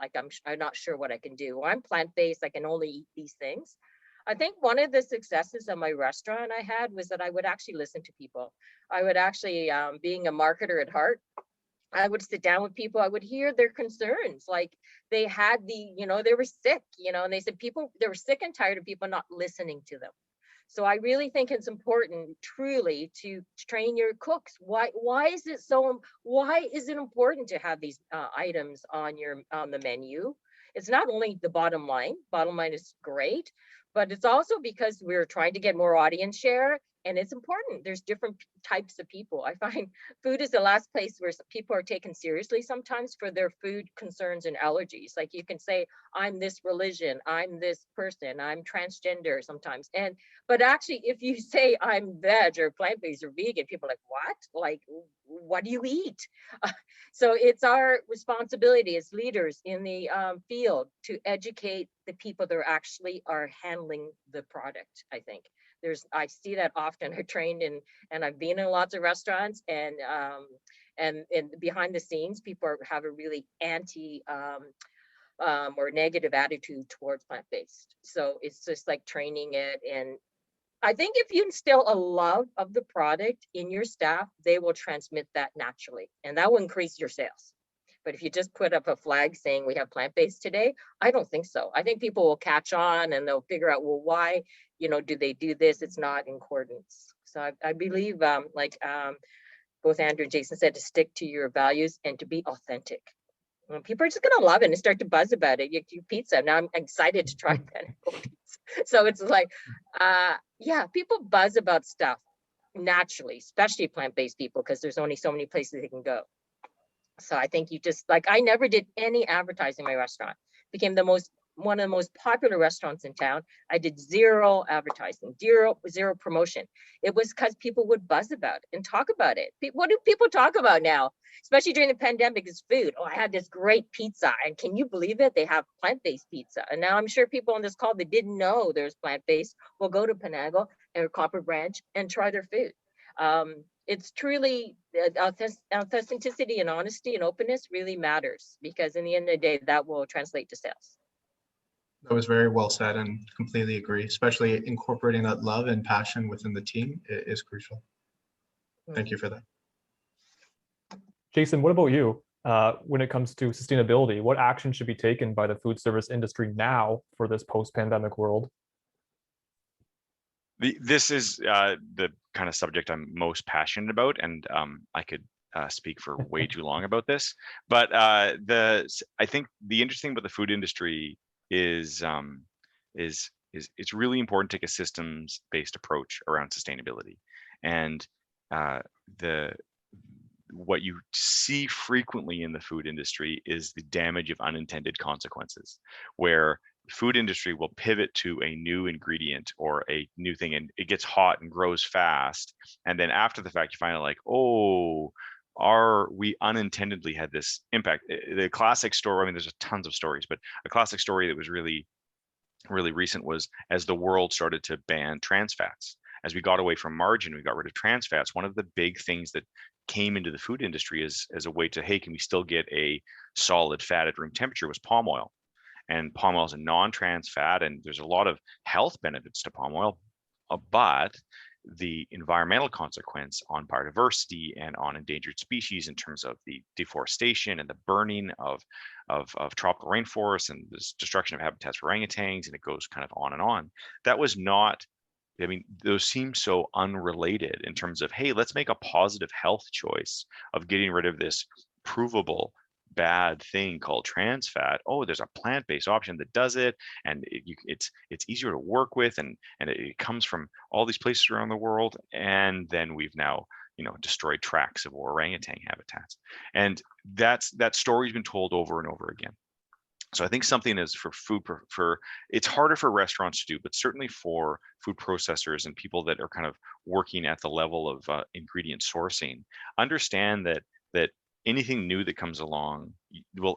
S4: I'm not sure what I can do. Well, I'm plant-based, I can only eat these things. I think one of the successes of my restaurant I had was that I would actually listen to people. I would actually, being a marketer at heart, I would sit down with people, I would hear their concerns. Like they had they were sick, and they said they were sick and tired of people not listening to them. So I really think it's important, truly, to train your cooks. Why is it important to have these items on the menu? It's not only the bottom line. Bottom line is great, but it's also because we're trying to get more audience share. And it's important. There's different types of people. I find food is the last place where people are taken seriously sometimes for their food concerns and allergies. Like you can say, I'm this religion, I'm this person, I'm transgender sometimes. But actually, if you say I'm veg or plant-based or vegan, people are like, what? Like, what do you eat? So it's our responsibility as leaders in the field to educate the people that actually are handling the product, I think. I see that often. I trained and I've been in lots of restaurants and behind the scenes, people have a really anti or negative attitude towards plant-based. So it's just like training it. And I think if you instill a love of the product in your staff, they will transmit that naturally, and that will increase your sales. But if you just put up a flag saying we have plant-based today, I don't think so. I think people will catch on and they'll figure out, well, why, do they do this? It's not in accordance. So I believe, both Andrew and Jason said, to stick to your values and to be authentic. And people are just going to love it and start to buzz about it. You do pizza. Now I'm excited to try Panago pizza. So it's like, yeah, people buzz about stuff naturally, especially plant-based people, because there's only so many places they can go. So I think you just, like, I never did any advertising in my restaurant. Became the most one of the most popular restaurants in town. I did zero advertising, zero promotion. It was because people would buzz about it and talk about it. What do people talk about now, especially during the pandemic? Is food. Oh, I had this great pizza, and can you believe it? They have plant-based pizza, and now I'm sure people on this call that didn't know there's plant-based will go to Panago or Copper Branch and try their food. It's truly authenticity and honesty and openness really matters, because in the end of the day, that will translate to sales.
S5: That was very well said, and completely agree. Especially incorporating that love and passion within the team is crucial. Thank you for that.
S2: Jason, what about you? When it comes to sustainability, what action should be taken by the food service industry now for this post-pandemic world?
S6: This is the kind of subject I'm most passionate about, and I could speak for way too long about this. But I think the interesting about the food industry is it's really important to take a systems-based approach around sustainability. And what you see frequently in the food industry is the damage of unintended consequences, where food industry will pivot to a new ingredient or a new thing, and it gets hot and grows fast, and then after the fact you find out like, oh, we unintentionally had this impact. The classic story, I mean, there's tons of stories, but a classic story that was really recent was as the world started to ban trans fats. As we got away from margarine, we got rid of trans fats. One of the big things that came into the food industry as a way to, hey, can we still get a solid fat at room temperature, was palm oil. And palm oil is a non-trans fat, and there's a lot of health benefits to palm oil, but the environmental consequence on biodiversity and on endangered species in terms of the deforestation and the burning of tropical rainforests and the destruction of habitats for orangutans, and it goes kind of on and on. That was not, I mean, those seem so unrelated in terms of, hey, let's make a positive health choice of getting rid of this provable bad thing called trans fat. Oh, there's a plant-based option that does it, and it's easier to work with, and it comes from all these places around the world. And then we've now, destroyed tracts of orangutan habitats, and that story's been told over and over again. So I think something is for food, it's harder for restaurants to do, but certainly for food processors and people that are kind of working at the level of ingredient sourcing, understand that anything new that comes along,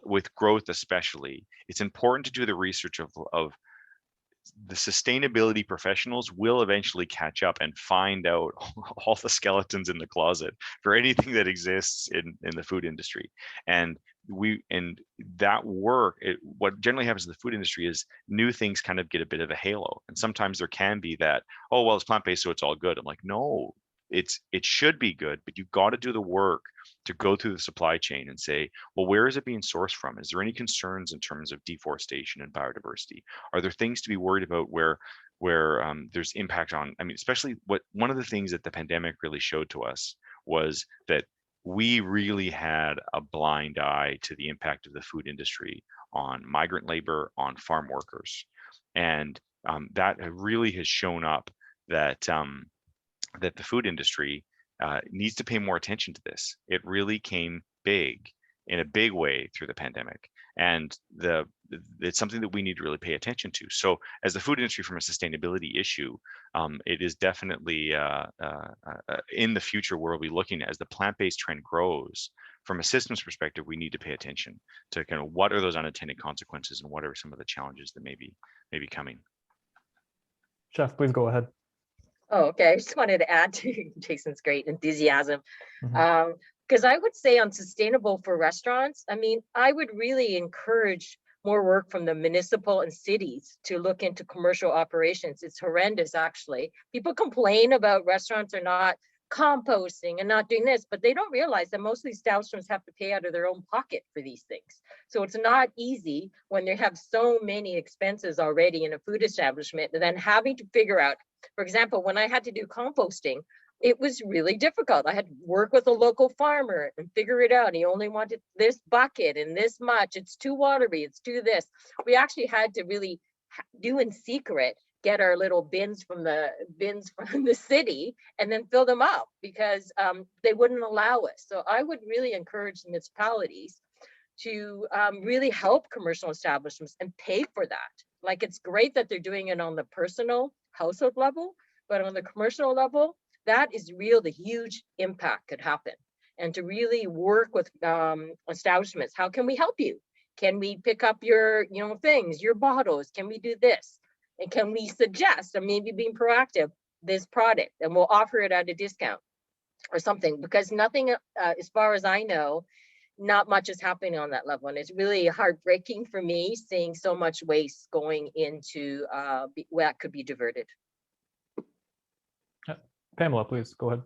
S6: with growth especially, it's important to do the research of the sustainability professionals will eventually catch up and find out all the skeletons in the closet for anything that exists in the food industry. And that work, what generally happens in the food industry is new things kind of get a bit of a halo. And sometimes there can be that, oh, well, it's plant-based, so it's all good. I'm like, no, it should be good, but you've got to do the work to go through the supply chain and say, well, where is it being sourced from? Is there any concerns in terms of deforestation and biodiversity? Are there things to be worried about where there's impact on, I mean, especially one of the things that the pandemic really showed to us was that we really had a blind eye to the impact of the food industry on migrant labor, on farm workers. And that really has shown up that the food industry needs to pay more attention to this. It really came big in a big way through the pandemic, and it's something that we need to really pay attention to. So as the food industry, from a sustainability issue, it is definitely in the future where we'll be looking at, as the plant-based trend grows, from a systems perspective, we need to pay attention to kind of what are those unintended consequences and what are some of the challenges that may be coming.
S2: Chef, please go ahead.
S4: Oh, okay. I just wanted to add to Jason's great enthusiasm. Because I would say on sustainable for restaurants, I mean, I would really encourage more work from the municipal and cities to look into commercial operations. It's horrendous, actually. People complain about restaurants are not composting and not doing this, but they don't realize that most of these establishments have to pay out of their own pocket for these things. So it's not easy when they have so many expenses already in a food establishment, and then having to figure out, for example, when I had to do composting, it was really difficult. I had to work with a local farmer and figure it out. He only wanted this bucket and this much. It's too watery, it's too this. We actually had to really do in secret, get our little bins from the city and then fill them up, because they wouldn't allow us. So I would really encourage municipalities to really help commercial establishments and pay for that. Like, it's great that they're doing it on the personal household level, but on the commercial level, that is real, the huge impact could happen. And to really work with establishments, how can we help you? Can we pick up your, things, your bottles? Can we do this? And can we suggest, and maybe being proactive, this product, and we'll offer it at a discount or something? Because nothing, as far as I know, not much is happening on that level. And it's really heartbreaking for me seeing so much waste going into what could be diverted.
S2: Pamela, please go ahead.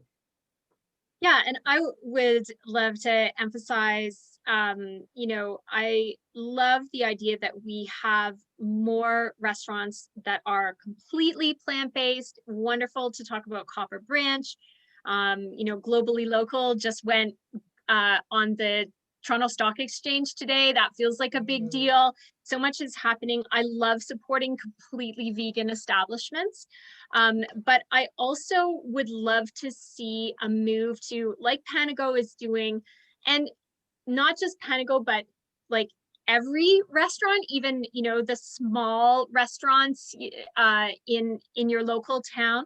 S3: Yeah, and I would love to emphasize, I love the idea that we have more restaurants that are completely plant-based. Wonderful to talk about Copper Branch. Globally Local just went on the Toronto Stock Exchange today. That feels like a big deal. So much is happening. I love supporting completely vegan establishments. But I also would love to see a move to, like Panago is doing, and not just Panago, but like every restaurant, even, the small restaurants in your local town,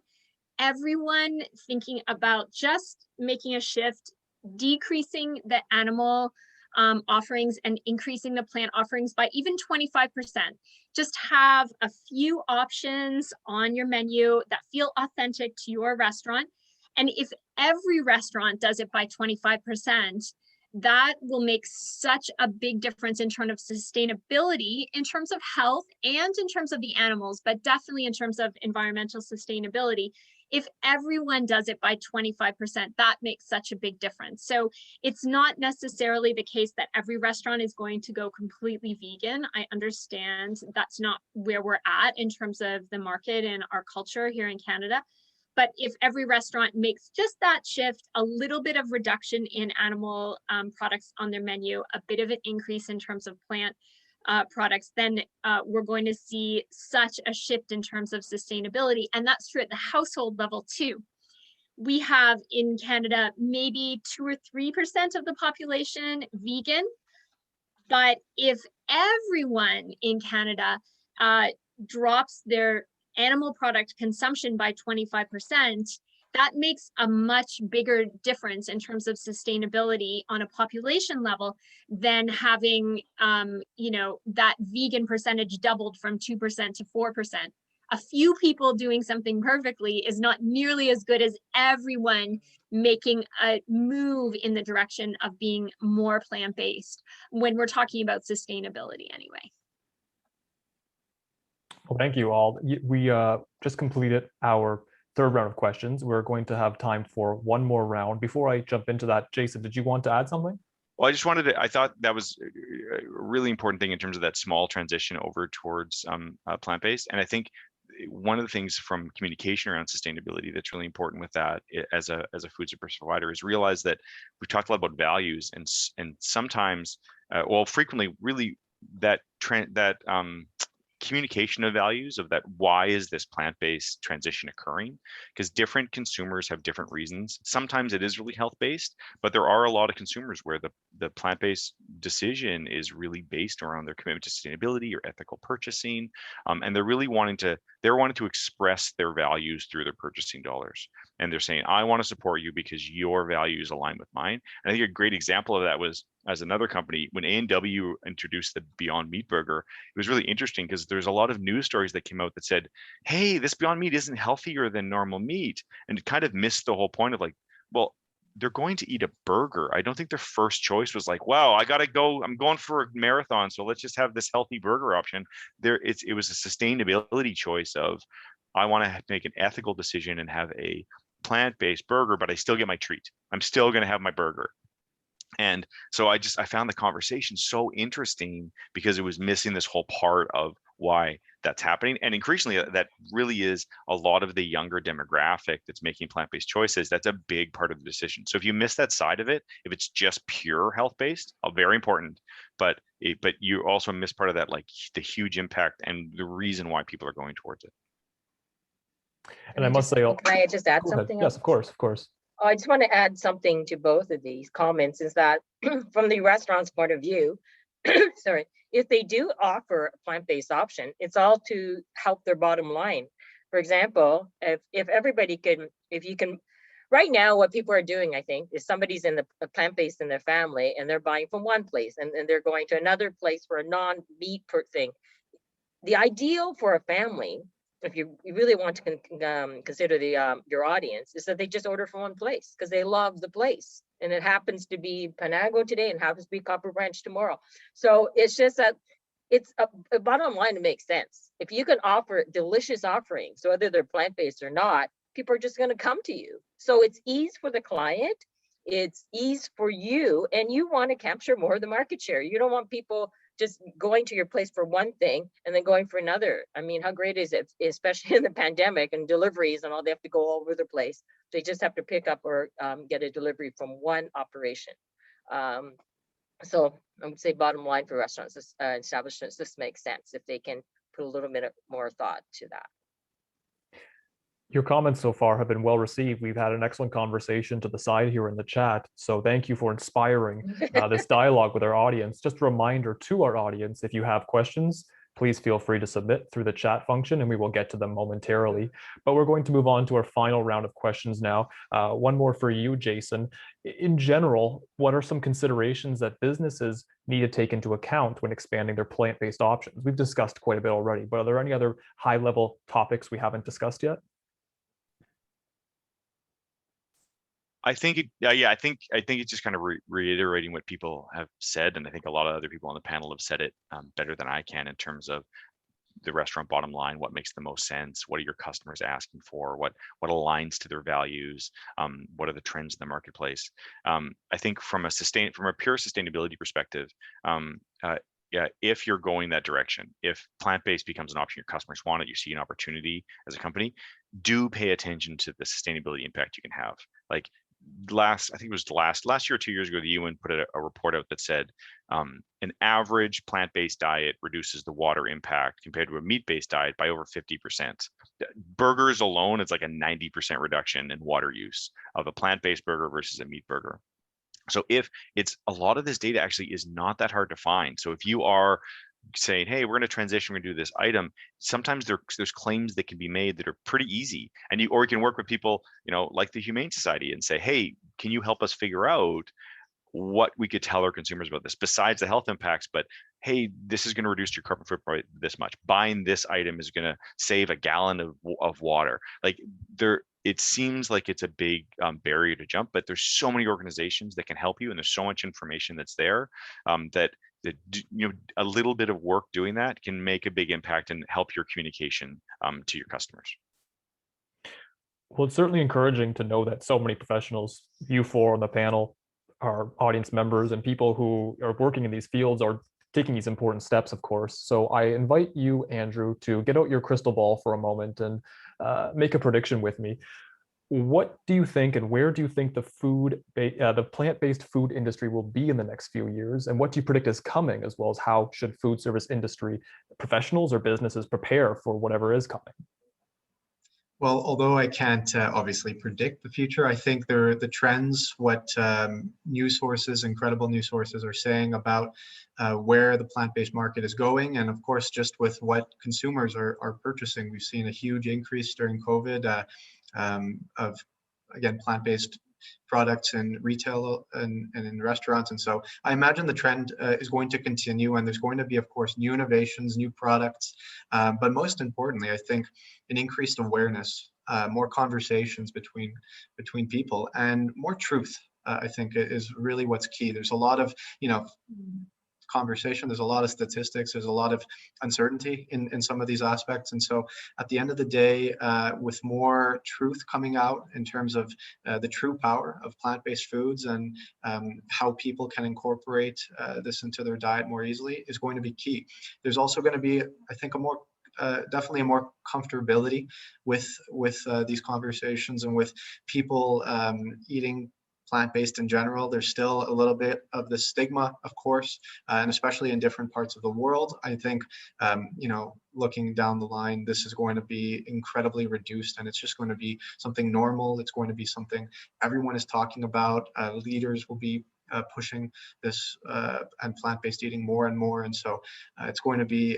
S3: everyone thinking about just making a shift, decreasing the animal offerings and increasing the plant offerings by even 25%. Just have a few options on your menu that feel authentic to your restaurant. And if every restaurant does it by 25%, that will make such a big difference in terms of sustainability, in terms of health, and in terms of the animals, but definitely in terms of environmental sustainability. If everyone does it by 25%, that makes such a big difference. So it's not necessarily the case that every restaurant is going to go completely vegan. I understand that's not where we're at in terms of the market and our culture here in Canada. But if every restaurant makes just that shift, a little bit of reduction in animal products on their menu, a bit of an increase in terms of plant products, then we're going to see such a shift in terms of sustainability. And that's true at the household level too. We have in Canada maybe 2 or 3% of the population vegan. But if everyone in Canada drops their animal product consumption by 25%, that makes a much bigger difference in terms of sustainability on a population level than having, that vegan percentage doubled from 2% to 4%. A few people doing something perfectly is not nearly as good as everyone making a move in the direction of being more plant-based when we're talking about sustainability anyway.
S2: Well, thank you all. We just completed our third round of questions. We're going to have time for one more round. Before I jump into that, Jason, did you want to add something?
S6: Well, I thought that was a really important thing in terms of that small transition over towards plant-based. And I think one of the things from communication around sustainability that's really important with that as a food service provider is realize that we've talked a lot about values, and sometimes, frequently, really that communication of values of that, why is this plant-based transition occurring? Because different consumers have different reasons. Sometimes it is really health-based, but there are a lot of consumers where the plant-based decision is really based around their commitment to sustainability or ethical purchasing, and they're really wanting to express their values through their purchasing dollars. And they're saying, I want to support you because your values align with mine. And I think a great example of that was, as another company, when A&W introduced the Beyond Meat burger, it was really interesting because there's a lot of news stories that came out that said, hey, this Beyond Meat isn't healthier than normal meat. And it kind of missed the whole point of like, well, they're going to eat a burger. I don't think their first choice was like, wow, I got to go, I'm going for a marathon, so let's just have this healthy burger option. It was a sustainability choice of, I want to make an ethical decision and have a plant-based burger, but I still get my treat. I'm still going to have my burger. And so I found the conversation so interesting because it was missing this whole part of why that's happening. And increasingly, that really is a lot of the younger demographic that's making plant-based choices. That's a big part of the decision. So if you miss that side of it, if it's just pure health-based, very important, but you also miss part of that, like the huge impact and the reason why people are going towards it.
S2: And I must say,
S4: can I just add something?
S2: Yes, of course.
S4: I just want to add something to both of these comments, is that from the restaurant's point of view, sorry, if they do offer a plant-based option, it's all to help their bottom line. For example, if everybody can, if you can, right now, what people are doing, I think, is somebody's in the plant-based in their family and they're buying from one place and they're going to another place for a non-meat thing. The ideal for a family, if you really want to consider your audience, is that they just order from one place because they love the place. And it happens to be Panago today and happens to be Copper Branch tomorrow. So it's just that it's a bottom line to make sense. If you can offer delicious offerings, so whether they're plant-based or not, people are just going to come to you. So it's ease for the client, it's ease for you, and you want to capture more of the market share. You don't want people just going to your place for one thing and then going for another. I mean, how great is it, especially in the pandemic and deliveries and all, they have to go all over the place. They just have to pick up or get a delivery from one operation. So I would say bottom line for restaurants, establishments, this makes sense if they can put a little bit more thought to that.
S2: Your comments so far have been well received. We've had an excellent conversation to the side here in the chat. So thank you for inspiring this dialogue with our audience. Just a reminder to our audience, if you have questions, please feel free to submit through the chat function and we will get to them momentarily. But we're going to move on to our final round of questions now. One more for you, Jason. In general, what are some considerations that businesses need to take into account when expanding their plant-based options? We've discussed quite a bit already, but are there any other high-level topics we haven't discussed yet?
S6: I think I think it's just kind of reiterating what people have said, and I think a lot of other people on the panel have said it better than I can in terms of the restaurant bottom line, what makes the most sense, what are your customers asking for, what aligns to their values, what are the trends in the marketplace. I think from a pure sustainability perspective, yeah, if you're going that direction, if plant-based becomes an option, your customers want it, you see an opportunity as a company, do pay attention to the sustainability impact you can have. Like I think it was last year or 2 years ago, the UN put a report out that said an average plant-based diet reduces the water impact compared to a meat-based diet by over 50%. Burgers alone, it's like a 90% reduction in water use of a plant-based burger versus a meat burger. So if it's a lot of this data actually is not that hard to find. So if you are saying, hey, we're going to transition, we're going to do this item, sometimes there's claims that can be made that are pretty easy, and you can work with people, like the Humane Society, and say, hey, can you help us figure out what we could tell our consumers about this besides the health impacts? But hey, this is going to reduce your carbon footprint this much. Buying this item is going to save a gallon of water. Like it seems like it's a big barrier to jump, but there's so many organizations that can help you, and there's so much information that's there that a little bit of work doing that can make a big impact and help your communication to your customers.
S2: Well, it's certainly encouraging to know that so many professionals, you four on the panel, our audience members, and people who are working in these fields are taking these important steps, of course. So I invite you, Andrew, to get out your crystal ball for a moment and make a prediction with me. What do you think, and where do you think the plant-based food industry will be in the next few years? And what do you predict is coming, as well as how should food service industry professionals or businesses prepare for whatever is coming?
S5: Well, although I can't obviously predict the future, I think the trends, what news sources, incredible news sources are saying about where the plant-based market is going, and of course, just with what consumers are purchasing. We've seen a huge increase during COVID of, again, plant-based products in retail and in restaurants. And so I imagine the trend is going to continue, and there's going to be, of course, new innovations, new products, but most importantly, I think an increased awareness, more conversations between people, and more truth, I think is really what's key. There's a lot of, conversation, there's a lot of statistics, there's a lot of uncertainty in some of these aspects. And so at the end of the day, with more truth coming out in terms of the true power of plant-based foods and how people can incorporate this into their diet more easily is going to be key. There's also going to be, I think, definitely a more comfortability with these conversations and with people eating plant-based in general. There's still a little bit of the stigma, of course, and especially in different parts of the world. I think, you know, looking down the line, this is going to be incredibly reduced, and it's just going to be something normal. It's going to be something everyone is talking about. Leaders will be pushing this and plant-based eating more and more, and so it's going to be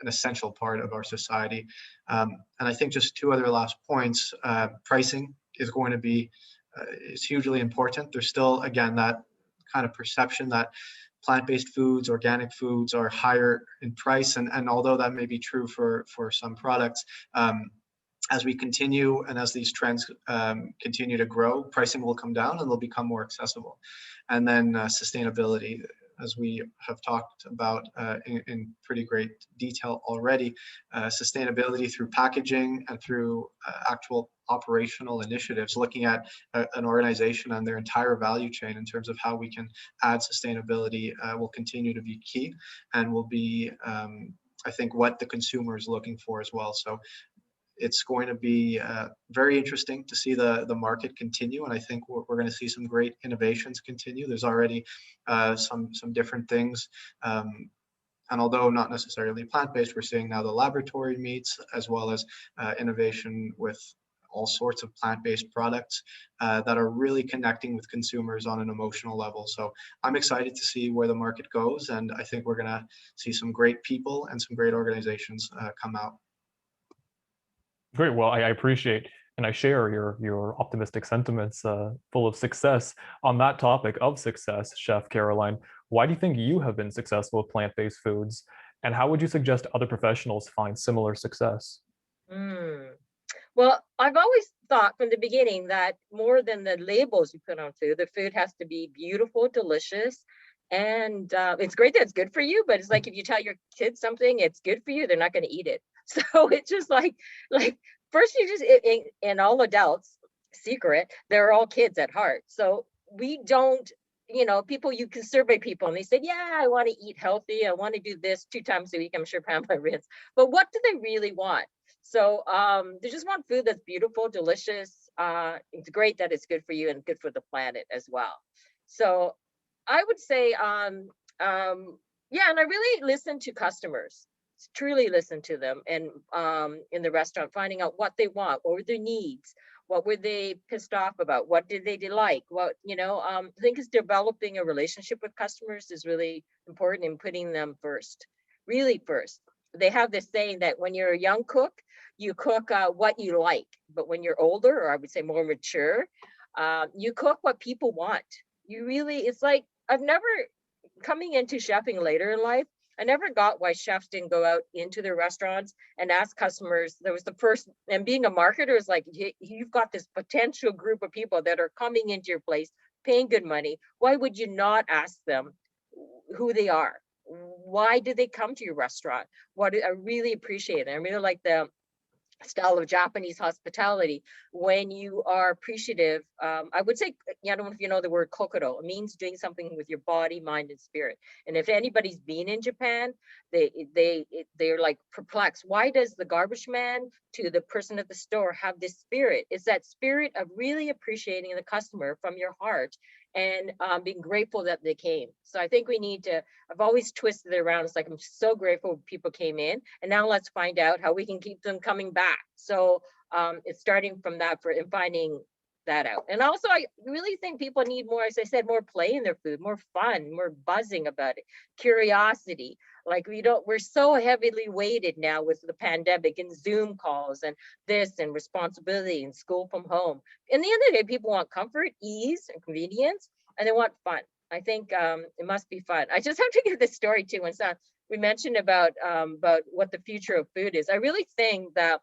S5: an essential part of our society. And I think just two other last points. Pricing is going to be is hugely important. There's still, again, that kind of perception that plant-based foods, organic foods are higher in price. And although that may be true for some products, as we continue and as these trends continue to grow, pricing will come down and they'll become more accessible. And then sustainability, as we have talked about in pretty great detail already, sustainability through packaging and through actual operational initiatives, looking at an organization and their entire value chain in terms of how we can add sustainability will continue to be key and will be, I think, what the consumer is looking for as well. So it's going to be very interesting to see the market continue, and I think we're going to see some great innovations continue. There's already some different things, and although not necessarily plant-based, we're seeing now the laboratory meats as well as innovation with all sorts of plant-based products that are really connecting with consumers on an emotional level. So I'm excited to see where the market goes, and I think we're going to see some great people and some great organizations come out.
S2: Great. Well, I appreciate and I share your optimistic sentiments, full of success. On that topic of success, Chef Caroline, why do you think you have been successful with plant-based foods, and how would you suggest other professionals find similar success?
S4: Well, I've always thought from the beginning that more than the labels you put on food, the food has to be beautiful, delicious, and it's great that it's good for you, but it's like if you tell your kids something, it's good for you, they're not going to eat it. So it's just like first you just, and all adults, secret, they're all kids at heart. So we don't, you know, people, you can survey people and they said, yeah, I want to eat healthy. I want to do this 2 times a week. I'm sure Pamela rinse, but what do they really want? So they just want food that's beautiful, delicious. It's great that it's good for you and good for the planet as well. So I would say, yeah, and I really listen to customers, truly listen to them, and in the restaurant, finding out what they want, what were their needs, what were they pissed off about, what did they like, what, you know, I think is developing a relationship with customers is really important, in putting them first, really first. They have this saying that when you're a young cook, you cook what you like, but when you're older, or I would say more mature, you cook what people want. You really, it's like, I've never, coming into chefing later in life, I never got why chefs didn't go out into their restaurants and ask customers. There was the first, and being a marketer is like, you've got this potential group of people that are coming into your place, paying good money. Why would you not ask them who they are? Why did they come to your restaurant? What I really appreciate it. I really like the style of Japanese hospitality. When you are appreciative, I would say, I don't know if you know the word kokoro. It means doing something with your body, mind, and spirit. And if anybody's been in Japan, they're like perplexed. Why does the garbage man to the person at the store have this spirit? It's that spirit of really appreciating the customer from your heart and being grateful that they came. So I think we need to, I've always twisted it around. It's like, I'm so grateful people came in, and now let's find out how we can keep them coming back. So it's starting from that and finding that out. And also, I really think people need more, as I said, more play in their food, more fun, more buzzing about it, curiosity. Like we're so heavily weighted now with the pandemic and Zoom calls and this and responsibility and school from home. In the end of the day, people want comfort, ease, and convenience, and they want fun. I think it must be fun. I just have to give this story too. When we mentioned about what the future of food is, I really think that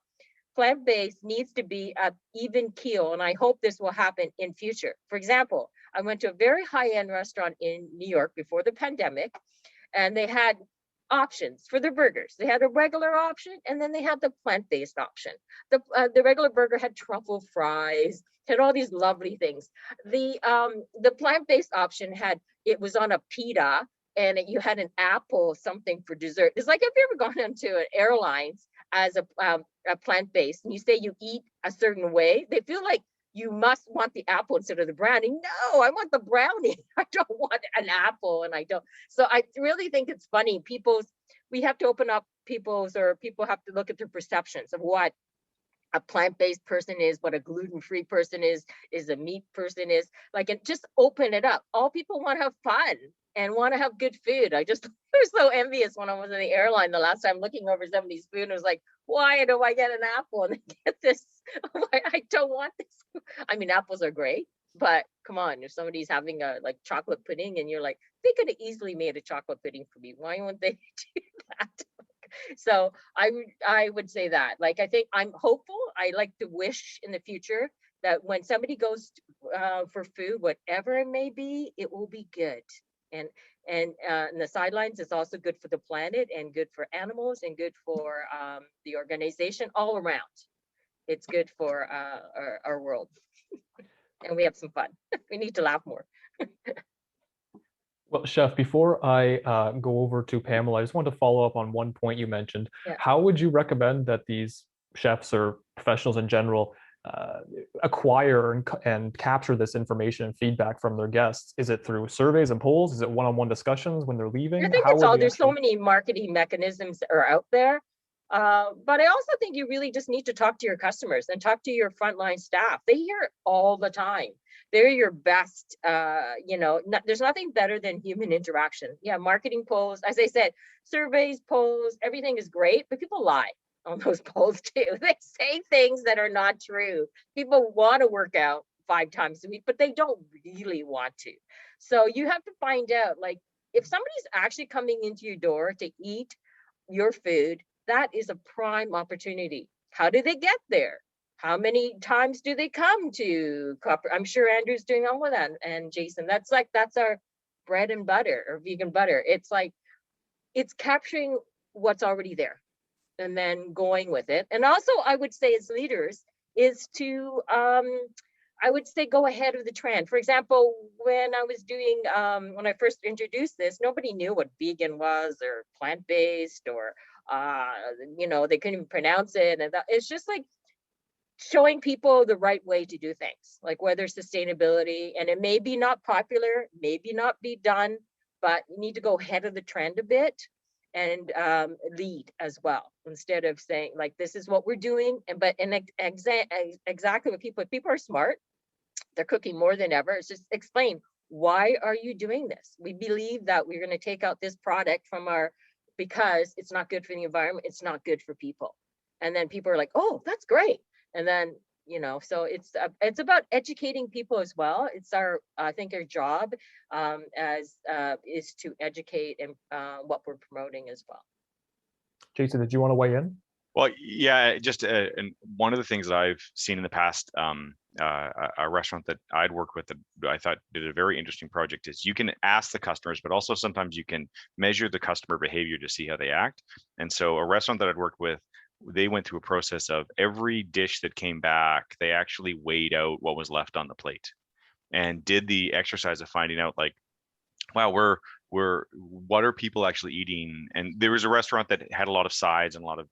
S4: plant-based needs to be at even keel, and I hope this will happen in future. For example, I went to a very high-end restaurant in New York before the pandemic, and they had options for their burgers. They had a regular option, and then they had the plant-based option. The regular burger had truffle fries, had all these lovely things. The plant-based option it was on a pita, and you had an apple something for dessert. It's like, have you ever gone into an airlines as a plant-based and you say you eat a certain way? They feel like you must want the apple instead of the brownie. No, I want the brownie. I don't want an apple. And I don't. So I really think it's funny. We have to open up people have to look at their perceptions of what a plant-based person is, what a gluten-free person is a meat person is. Like, and just open it up. All people want to have fun and want to have good food. I was so envious when I was in the airline the last time looking over somebody's food and was like, why do I get an apple and get this? I don't want this. I mean, apples are great, but come on, if somebody's having a like chocolate pudding and you're like, they could have easily made a chocolate pudding for me. Why wouldn't they do that? So I would say that, like, I think I'm hopeful. I like to wish in the future that when somebody goes for food, whatever it may be, it will be good. And the sidelines is also good for the planet and good for animals and good for the organization all around. It's good for our world. And we have some fun. We need to laugh more.
S2: Well, Chef, before I go over to Pamela, I just wanted to follow up on one point you mentioned.
S4: Yeah.
S2: How would you recommend that these chefs or professionals in general acquire and capture this information and feedback from their guests? Is it through surveys and polls? Is it one-on-one discussions when they're leaving?
S4: I think it's all, there's so many marketing mechanisms that are out there. But I also think you really just need to talk to your customers and talk to your frontline staff. They hear it all the time. They're your best, there's nothing better than human interaction. Yeah, marketing polls, as I said, surveys, polls, everything is great, but people lie on those polls too. They say things that are not true. People want to work out 5 times a week, but they don't really want to. So you have to find out, like, if somebody's actually coming into your door to eat your food, that is a prime opportunity. How do they get there? How many times do they come to copper? I'm sure Andrew's doing all of that, and Jason. That's our bread and butter, or vegan butter. It's like, it's capturing what's already there and then going with it. And also, I would say as leaders is to I would say go ahead of the trend. For example, when I was doing when I first introduced this, nobody knew what vegan was or plant-based, or they couldn't even pronounce it. And it's just like showing people the right way to do things, like whether sustainability, and it may be not popular, maybe not be done, but you need to go ahead of the trend a bit and lead as well, instead of saying like, this is what we're doing. Exactly what people are smart. They're cooking more than ever. It's just explain, why are you doing this? We believe that we're going to take out this product from because it's not good for the environment. It's not good for people. And then people are like, oh, that's great. And then, so it's about educating people as well. It's I think our job is to educate and what we're promoting as well.
S2: Jason, did you want to weigh in?
S6: Well, yeah, just and one of the things that I've seen in the past, a restaurant that I'd worked with that I thought did a very interesting project is you can ask the customers, but also sometimes you can measure the customer behavior to see how they act. And so a restaurant that I'd worked with, they went through a process of every dish that came back, they actually weighed out what was left on the plate and did the exercise of finding out, like, wow, what are people actually eating? And there was a restaurant that had a lot of sides and a lot of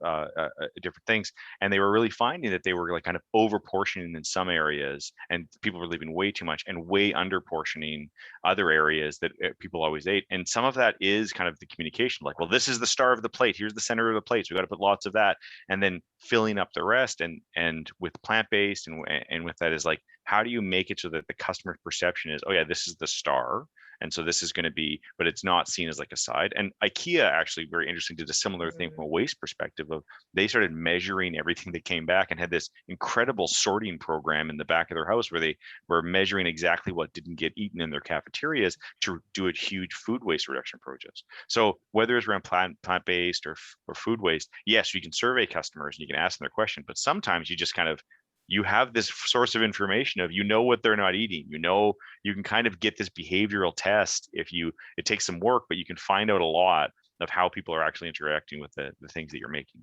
S6: different things, and they were really finding that they were like kind of over portioning in some areas, and people were leaving way too much, and way under portioning other areas that people always ate. And some of that is kind of the communication, like, well, this is the star of the plate, here's the center of the plate, so we got to put lots of that, and then filling up the rest. And with plant-based and with that is like, how do you make it so that the customer perception is, oh yeah, this is the star, and so this is going to be, but it's not seen as like a side. And IKEA actually, very interesting, did a similar thing from a waste perspective of, they started measuring everything that came back and had this incredible sorting program in the back of their house where they were measuring exactly what didn't get eaten in their cafeterias to do a huge food waste reduction projects. So whether it's around plant-based or food waste, yes, you can survey customers and you can ask them their question, but sometimes you just kind of, you have this source of information of, what they're not eating, you can kind of get this behavioral test it takes some work, but you can find out a lot of how people are actually interacting with the things that you're making.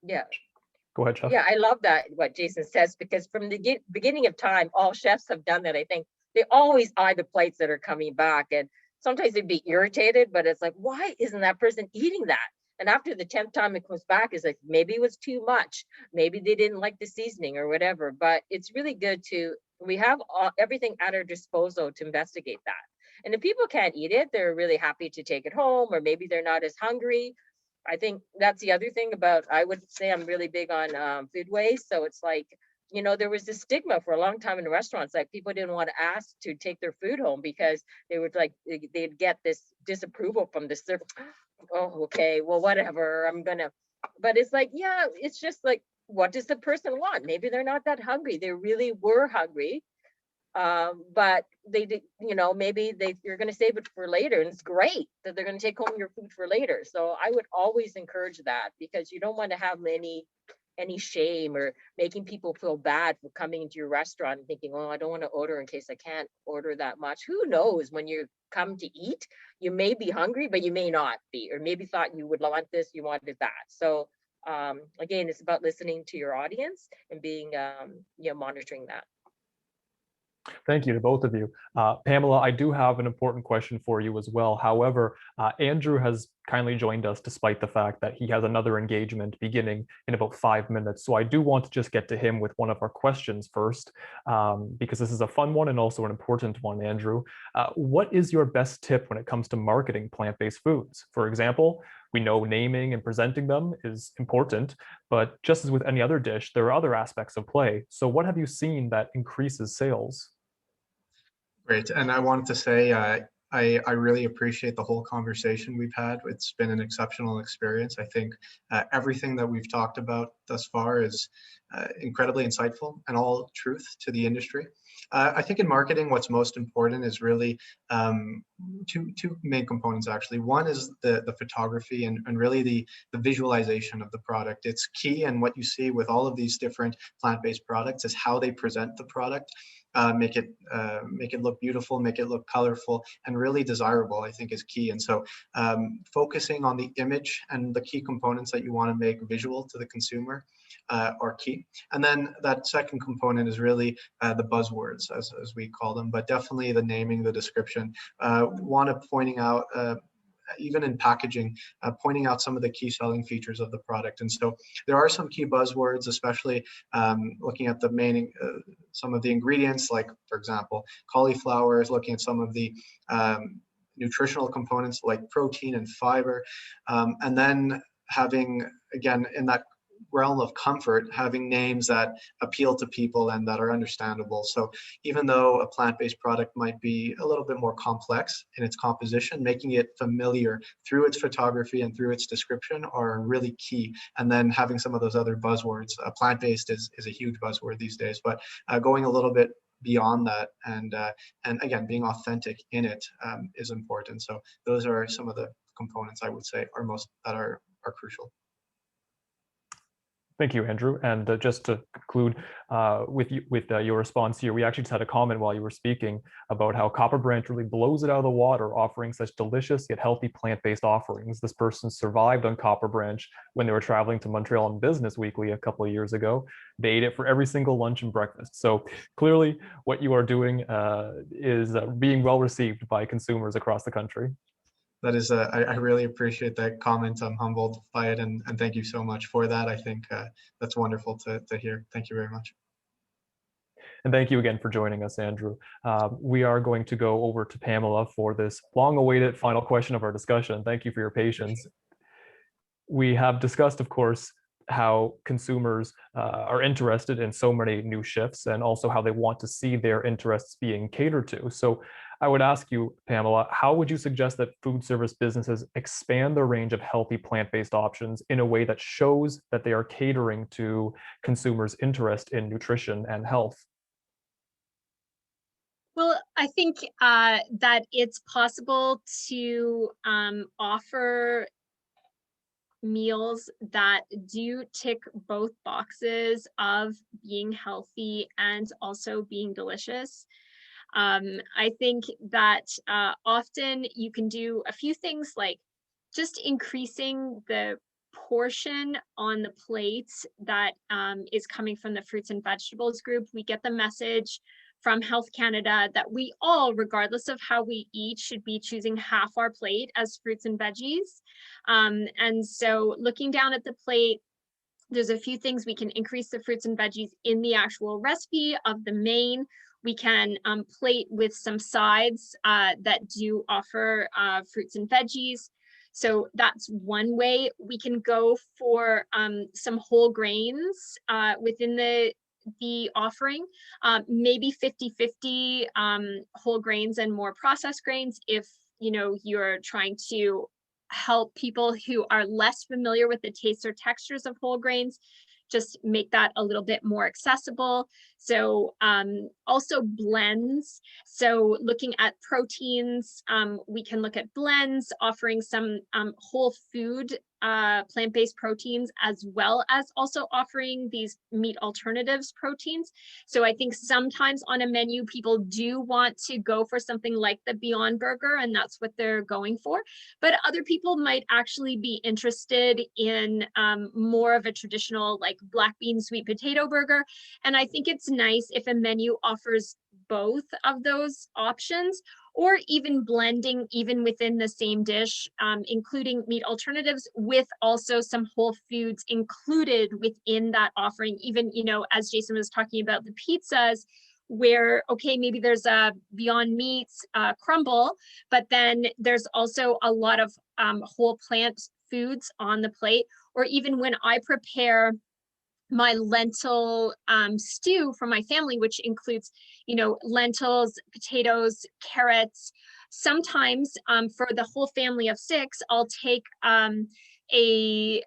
S4: Yeah.
S2: Go ahead, Chef.
S4: Yeah, I love that, what Jason says, because from the beginning of time, all chefs have done that. I think they always eye the plates that are coming back, and sometimes they'd be irritated, but it's like, why isn't that person eating that? And after the 10th time it comes back, it's like, maybe it was too much. Maybe they didn't like the seasoning or whatever, but it's really good we have everything at our disposal to investigate that. And if people can't eat it, they're really happy to take it home, or maybe they're not as hungry. I think that's the other thing about, I would say I'm really big on food waste. So it's like, there was this stigma for a long time in restaurants, like people didn't want to ask to take their food home because they would they'd get this disapproval from the server. Oh, okay, well, whatever, but it's like, yeah, it's just like, what does the person want? Maybe they're not that hungry. They really were hungry. But they did, maybe you're going to save it for later, and it's great that they're going to take home your food for later. So I would always encourage that, because you don't want to have any shame or making people feel bad for coming into your restaurant and thinking, oh, I don't want to order in case I can't order that much. Who knows, when you come to eat, you may be hungry, but you may not be, or maybe thought you would want this, you wanted that. So again, it's about listening to your audience and being, monitoring that.
S2: Thank you to both of you. Pamela, I do have an important question for you as well. However, Andrew has kindly joined us despite the fact that he has another engagement beginning in about 5 minutes. So I do want to just get to him with one of our questions first, because this is a fun one and also an important one, Andrew. What is your best tip when it comes to marketing plant-based foods? For example, we know naming and presenting them is important, but just as with any other dish, there are other aspects of play. So what have you seen that increases sales?
S5: Great. And I wanted to say, I really appreciate the whole conversation we've had. It's been an exceptional experience. I think everything that we've talked about thus far is incredibly insightful and all truth to the industry. I think in marketing, what's most important is really two main components, actually. One is the photography and really the visualization of the product. It's key, and what you see with all of these different plant-based products is how they present the product. Make it look beautiful, make it look colorful, and really desirable, I think is key. And so focusing on the image and the key components that you want to make visual to the consumer are key. And then that second component is really the buzzwords, as we call them, but definitely the naming, the description. Pointing out, even in packaging, pointing out some of the key selling features of the product. And so there are some key buzzwords, especially looking at the main, some of the ingredients, like, for example, cauliflower, is looking at some of the nutritional components like protein and fiber. And then having, again, in that realm of comfort, having names that appeal to people and that are understandable. So even though a plant-based product might be a little bit more complex in its composition, making it familiar through its photography and through its description are really key. And then having some of those other buzzwords, plant-based is a huge buzzword these days, but going a little bit beyond that, and again, being authentic in it is important. So those are some of the components I would say are crucial.
S2: Thank you, Andrew. And just to conclude with your response here, we actually just had a comment while you were speaking about how Copper Branch really blows it out of the water, offering such delicious yet healthy plant-based offerings. This person survived on Copper Branch when they were traveling to Montreal on Business Weekly a couple of years ago. They ate it for every single lunch and breakfast. So clearly what you are doing is being well received by consumers across the country.
S5: That is, I really appreciate that comment. I'm humbled by it, and thank you so much for that. I think that's wonderful to hear. Thank you very much.
S2: And thank you again for joining us, Andrew. We are going to go over to Pamela for this long-awaited final question of our discussion. Thank you for your patience. We have discussed, of course, how consumers are interested in so many new shifts, and also how they want to see their interests being catered to. So I would ask you, Pamela, how would you suggest that food service businesses expand their range of healthy plant-based options in a way that shows that they are catering to consumers' interest in nutrition and health?
S3: Well, I think that it's possible to offer meals that do tick both boxes of being healthy and also being delicious. I think that often you can do a few things, like just increasing the portion on the plate that is coming from the fruits and vegetables group. We get the message from Health Canada that we all, regardless of how we eat, should be choosing half our plate as fruits and veggies. And so looking down at the plate, there's a few things we can increase the fruits and veggies in the actual recipe of the main. We can plate with some sides that do offer fruits and veggies. So that's one way. We can go for some whole grains within the offering, maybe 50-50 whole grains and more processed grains if you're trying to help people who are less familiar with the tastes or textures of whole grains, just make that a little bit more accessible. So also blends. So looking at proteins, we can look at blends, offering some whole food plant-based proteins, as well as also offering these meat alternatives proteins. So I think sometimes on a menu, people do want to go for something like the Beyond Burger, and that's what they're going for. But other people might actually be interested in more of a traditional like black bean sweet potato burger. And I think it's nice if a menu offers both of those options, or even blending even within the same dish, including meat alternatives with also some whole foods included within that offering. Even, as Jason was talking about the pizzas, where, okay, maybe there's a Beyond Meats crumble, but then there's also a lot of whole plant foods on the plate. Or even when I prepare my lentil stew for my family, which includes, lentils, potatoes, carrots. Sometimes for the whole family of 6, I'll take a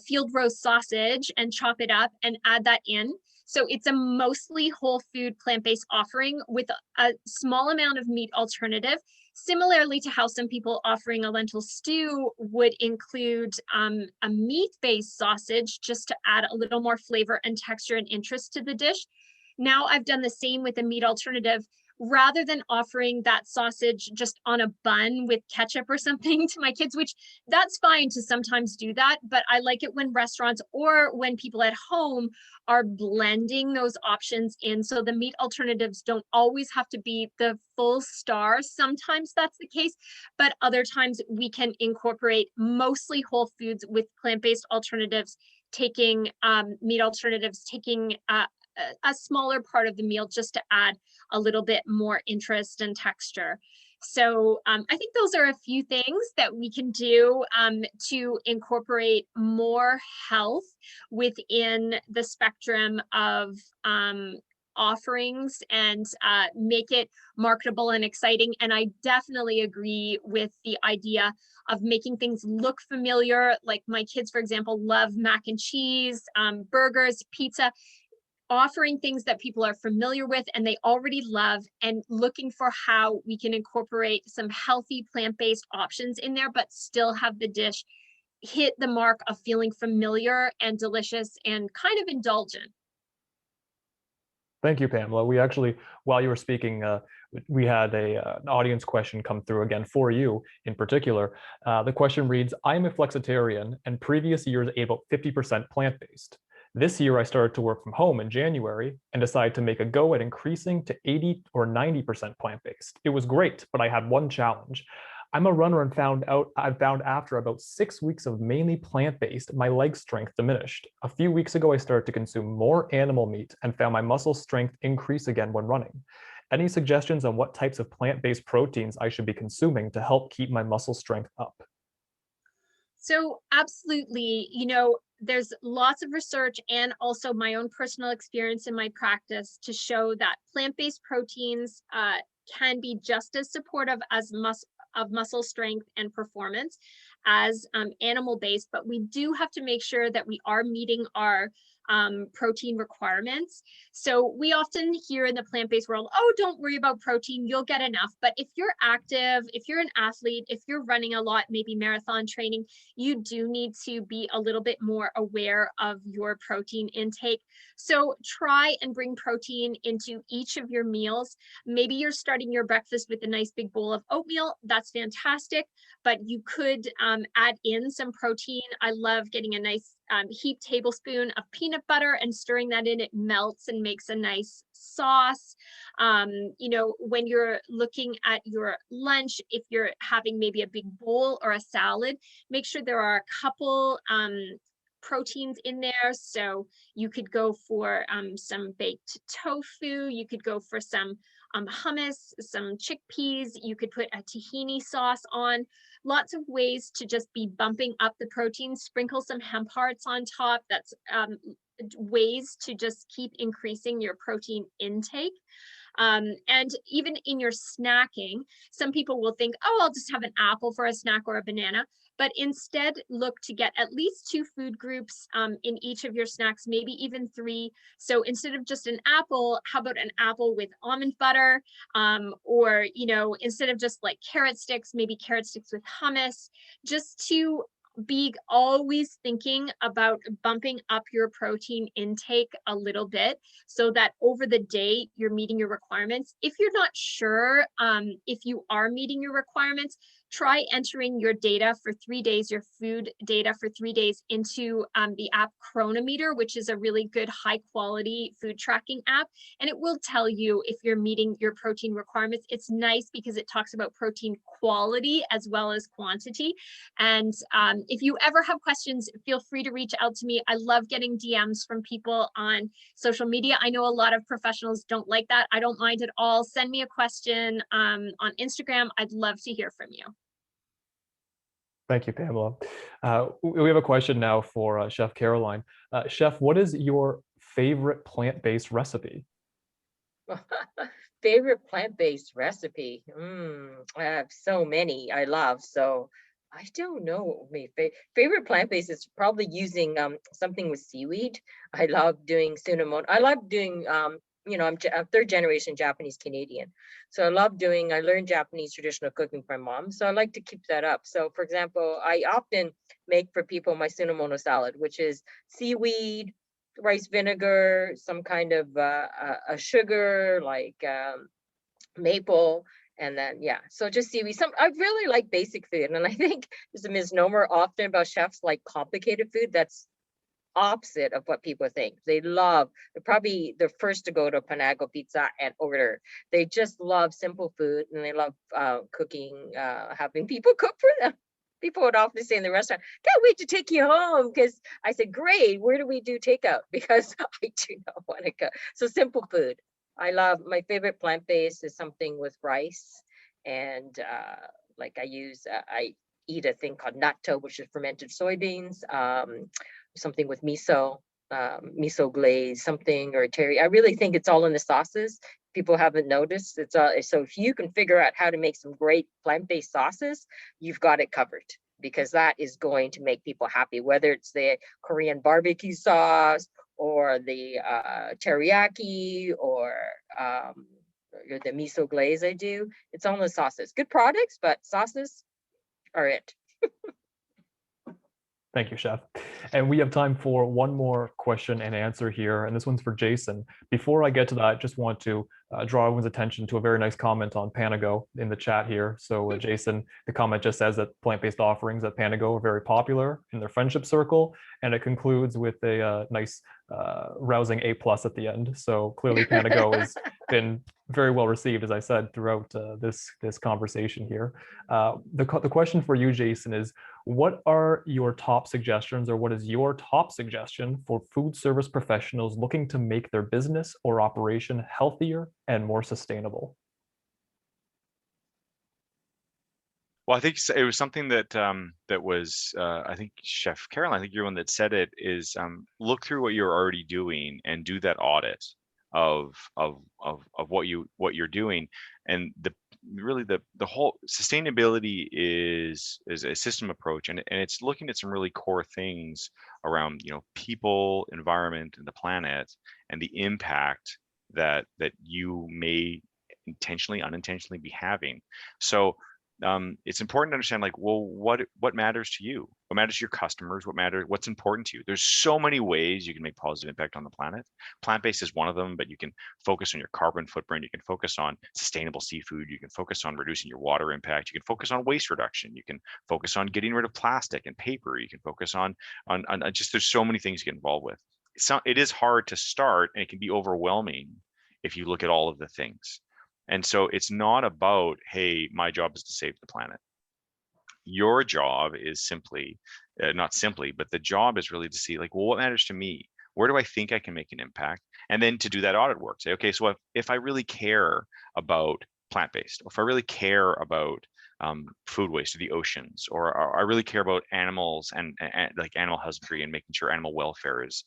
S3: field roast sausage and chop it up and add that in. So it's a mostly whole food plant-based offering with a small amount of meat alternative. Similarly to how some people offering a lentil stew would include a meat-based sausage just to add a little more flavor and texture and interest to the dish. Now I've done the same with a meat alternative. Rather than offering that sausage just on a bun with ketchup or something to my kids, which that's fine to sometimes do that, but I like it when restaurants or when people at home are blending those options in. So the meat alternatives don't always have to be the full star. Sometimes that's the case, but other times we can incorporate mostly whole foods with plant-based alternatives, taking meat alternatives, taking a smaller part of the meal just to add a little bit more interest and texture. So I think those are a few things that we can do to incorporate more health within the spectrum of offerings and make it marketable and exciting. And I definitely agree with the idea of making things look familiar. Like my kids, for example, love mac and cheese, burgers, pizza. Offering things that people are familiar with and they already love, and looking for how we can incorporate some healthy plant-based options in there, but still have the dish hit the mark of feeling familiar and delicious and kind of indulgent.
S2: Thank you, Pamela. We actually, while you were speaking, we had an audience question come through again for you in particular. The question reads, I'm a flexitarian and previous years ate about 50% plant-based. This year, I started to work from home in January and decided to make a go at increasing to 80 or 90% plant-based. It was great, but I had one challenge. I'm a runner and I found after about 6 weeks of mainly plant-based, my leg strength diminished. A few weeks ago, I started to consume more animal meat and found my muscle strength increase again when running. Any suggestions on what types of plant-based proteins I should be consuming to help keep my muscle strength up?
S3: So absolutely, there's lots of research and also my own personal experience in my practice to show that plant-based proteins can be just as supportive as muscle strength and performance as animal-based, but we do have to make sure that we are meeting our protein requirements. So we often hear in the plant-based world, oh, don't worry about protein, you'll get enough. But if you're active, if you're an athlete, if you're running a lot, maybe marathon training, you do need to be a little bit more aware of your protein intake. So try and bring protein into each of your meals. Maybe you're starting your breakfast with a nice big bowl of oatmeal. That's fantastic, but you could add in some protein. I love getting a nice heaped tablespoon of peanut butter and stirring that in, it melts and makes a nice sauce. You know, when you're looking at your lunch, if you're having maybe a big bowl or a salad, make sure there are a couple proteins in there. So you could go for some baked tofu, you could go for some hummus, some chickpeas, you could put a tahini sauce on. Lots of ways to just be bumping up the protein, sprinkle some hemp hearts on top. That's ways to just keep increasing your protein intake. And even in your snacking, some people will think, oh, I'll just have an apple for a snack or a banana. But instead, look to get at least 2 food groups in each of your snacks, maybe even 3. So instead of just an apple, how about an apple with almond butter? Or, you know, instead of just like carrot sticks, maybe carrot sticks with hummus, just to be always thinking about bumping up your protein intake a little bit so that over the day you're meeting your requirements. If you're not sure if you are meeting your requirements, try entering your data for 3 days, your food data for 3 days into the app Chronometer, which is a really good high quality food tracking app. And it will tell you if you're meeting your protein requirements. It's nice because it talks about protein quality as well as quantity. And if you ever have questions, feel free to reach out to me. I love getting DMs from people on social media. I know a lot of professionals don't like that. I don't mind at all. Send me a question on Instagram. I'd love to hear from you.
S2: Thank you, Pamela. We have a question now for Chef Caroline. Chef, what is your favorite plant-based recipe?
S4: Favorite plant-based recipe? I have so many I love, so I don't know what my favorite plant-based is. Probably using something with seaweed. I love doing cinnamon. I love doing you know, I'm a 3rd generation Japanese Canadian. So I learned Japanese traditional cooking from my mom. So I like to keep that up. So for example, I often make for people my cinnamon salad, which is seaweed, rice vinegar, some kind of a sugar like maple, and then so just seaweed. I really like basic food, and I think there's a misnomer often about chefs like complicated food. That's opposite of what people think. They're probably the first to go to Panago pizza and order. They just love simple food, and they love cooking, having people cook for them. People would often say in the restaurant, can't wait to take you home, because I said, great, where do we do takeout? Because I do not want to go. So simple food. I love, my favorite plant-based is something with rice, and like I eat a thing called natto, which is fermented soybeans, something with miso, miso glaze, something, or teriyaki. I really think it's all in the sauces. People haven't noticed. It's so if you can figure out how to make some great plant-based sauces, you've got it covered, because that is going to make people happy, whether it's the Korean barbecue sauce or the teriyaki or the miso glaze I do. It's all in the sauces. Good products, but sauces are it.
S2: Thank you, Chef. And we have time for one more question and answer here, and this one's for Jason. Before I get to that, I just want to draw everyone's attention to a very nice comment on Panago in the chat here. So Jason, the comment just says that plant-based offerings at Panago are very popular in their friendship circle, and it concludes with a nice rousing A+ at the end. So clearly Panago has been very well received, as I said, throughout this conversation here. The question for you, Jason, is what are your top suggestions, or what is your top suggestion for food service professionals looking to make their business or operation healthier and more sustainable?
S6: Well, I think it was something that that was I think Chef Caroline, I think you're one that said it, is look through what you're already doing and do that audit of what you're doing. And the whole sustainability is a system approach, and it's looking at some really core things around, you know, people, environment, and the planet, and the impact that you may intentionally, unintentionally be having. So it's important to understand, like, well, what matters to you? What matters to your customers? What's important to you? There's so many ways you can make positive impact on the planet. Plant-based is one of them, but you can focus on your carbon footprint. You can focus on sustainable seafood. You can focus on reducing your water impact. You can focus on waste reduction. You can focus on getting rid of plastic and paper. You can focus on just, there's so many things you get involved with. It is hard to start, and it can be overwhelming if you look at all of the things. And so it's not about, hey, my job is to save the planet. Your job is simply, not simply, but the job is really to see, like, well, what matters to me? Where do I think I can make an impact? And then to do that audit work, say, okay, so if I really care about plant-based, or if I really care about food waste, or the oceans, or I really care about animals and like animal husbandry and making sure animal welfare is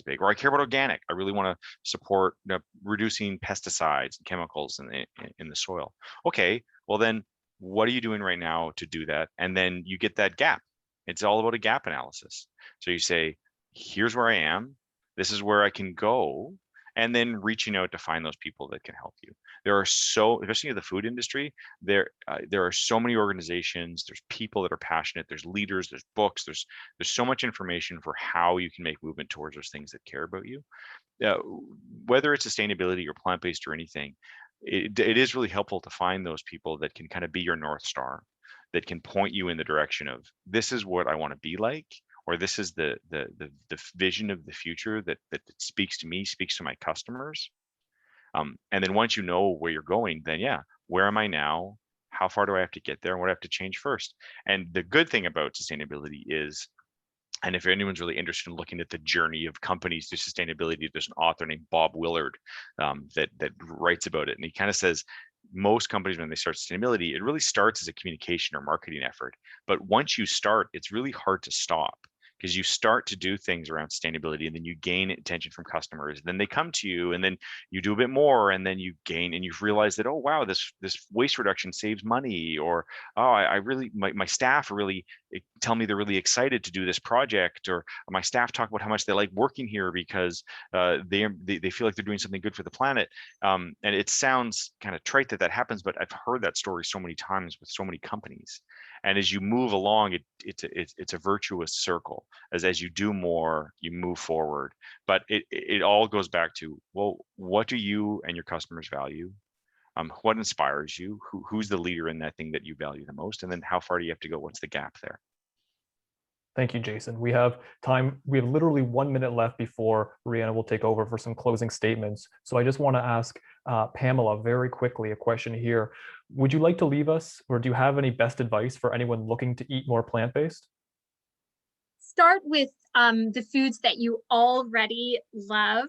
S6: big, or I care about organic. I really want to support reducing pesticides and chemicals in the soil. Okay, well then, what are you doing right now to do that? And then you get that gap. It's all about a gap analysis. So you say, here's where I am. This is where I can go. And then reaching out to find those people that can help you. There are especially in the food industry, there are so many organizations, there's people that are passionate, there's leaders, there's books, there's so much information for how you can make movement towards those things that care about you. Whether it's sustainability or plant-based or anything, it is really helpful to find those people that can kind of be your North Star, that can point you in the direction of, this is what I want to be like, or this is the vision of the future that speaks to me, speaks to my customers. And then once you know where you're going, then yeah, where am I now? How far do I have to get there? And what do I have to change first? And the good thing about sustainability is, and if anyone's really interested in looking at the journey of companies to sustainability, there's an author named Bob Willard that writes about it. And he kind of says, most companies, when they start sustainability, it really starts as a communication or marketing effort. But once you start, it's really hard to stop, because you start to do things around sustainability, and then you gain attention from customers. Then they come to you, and then you do a bit more, and then you gain, and you've realized that, oh wow, this waste reduction saves money, or oh, I really, my staff really tell me they're really excited to do this project, or my staff talk about how much they like working here because they feel like they're doing something good for the planet. And it sounds kind of trite that happens, but I've heard that story so many times with so many companies. And as you move along, it's a virtuous circle. As you do more, you move forward. But it all goes back to, well, what do you and your customers value? What inspires you? Who's the leader in that thing that you value the most? And then how far do you have to go? What's the gap there?
S2: Thank you, Jason. We have time. We have literally 1 minute left before Rihanna will take over for some closing statements. So I just want to ask Pamela very quickly a question here. Would you like to leave us, or do you have any best advice for anyone looking to eat more plant-based?
S3: Start with the foods that you already love,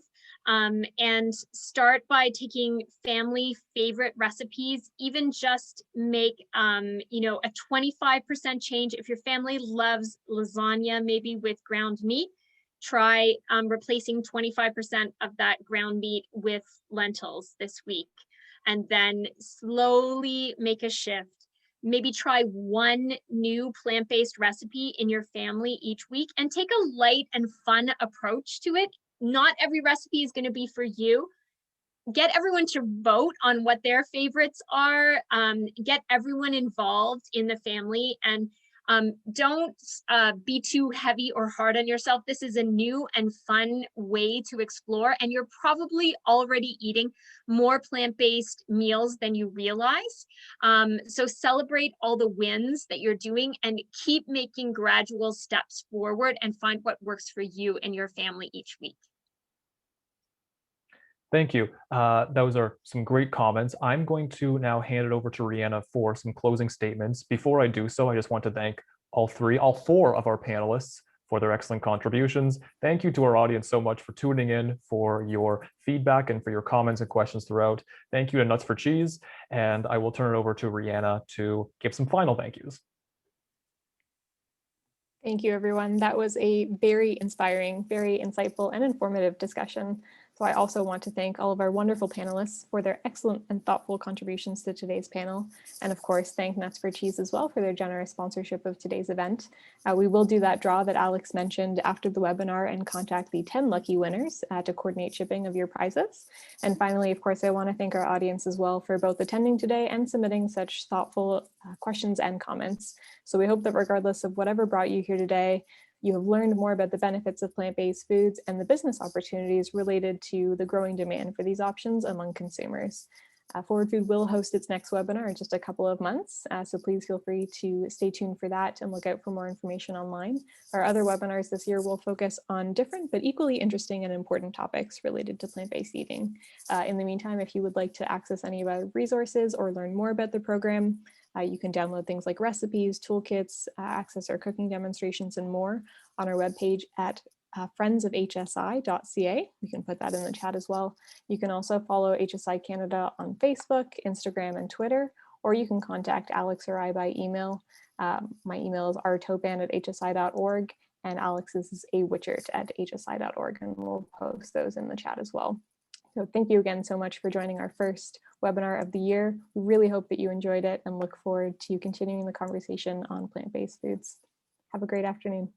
S3: and start by taking family favorite recipes. Even just make a 25% change. If your family loves lasagna, maybe with ground meat, try replacing 25% of that ground meat with lentils this week, and then slowly make a shift. Maybe try one new plant-based recipe in your family each week, and take a light and fun approach to it. Not every recipe is going to be for you. Get everyone to vote on what their favorites are. Get everyone involved in the family, and don't be too heavy or hard on yourself. This is a new and fun way to explore, and you're probably already eating more plant-based meals than you realize. So celebrate all the wins that you're doing, and keep making gradual steps forward, and find what works for you and your family each week.
S2: Thank you. Those are some great comments. I'm going to now hand it over to Rihanna for some closing statements. Before I do so, I just want to thank all four of our panelists for their excellent contributions. Thank you to our audience so much for tuning in, for your feedback, and for your comments and questions throughout. Thank you to Nuts for Cheese, and I will turn it over to Rihanna to give some final thank yous.
S1: Thank you, everyone. That was a very inspiring, very insightful, and informative discussion. So I also want to thank all of our wonderful panelists for their excellent and thoughtful contributions to today's panel. And of course, thank Nuts for Cheese as well for their generous sponsorship of today's event. We will do that draw that Alex mentioned after the webinar and contact the 10 lucky winners to coordinate shipping of your prizes. And finally, of course, I want to thank our audience as well for both attending today and submitting such thoughtful questions and comments. So we hope that regardless of whatever brought you here today, you have learned more about the benefits of plant-based foods and the business opportunities related to the growing demand for these options among consumers. Forward Food will host its next webinar in just a couple of months, so please feel free to stay tuned for that and look out for more information online. Our other webinars this year will focus on different but equally interesting and important topics related to plant-based eating. In the meantime, if you would like to access any of our resources or learn more about the program, you can download things like recipes, toolkits, access our cooking demonstrations, and more on our webpage at friendsofhsi.ca. We can put that in the chat as well. You can also follow HSI Canada on Facebook, Instagram, and Twitter, or you can contact Alex or I by email. My email is rtopan@hsi.org, and Alex's is awitchert@hsi.org, and we'll post those in the chat as well. So thank you again so much for joining our first webinar of the year. We really hope that you enjoyed it and look forward to continuing the conversation on plant-based foods. Have a great afternoon.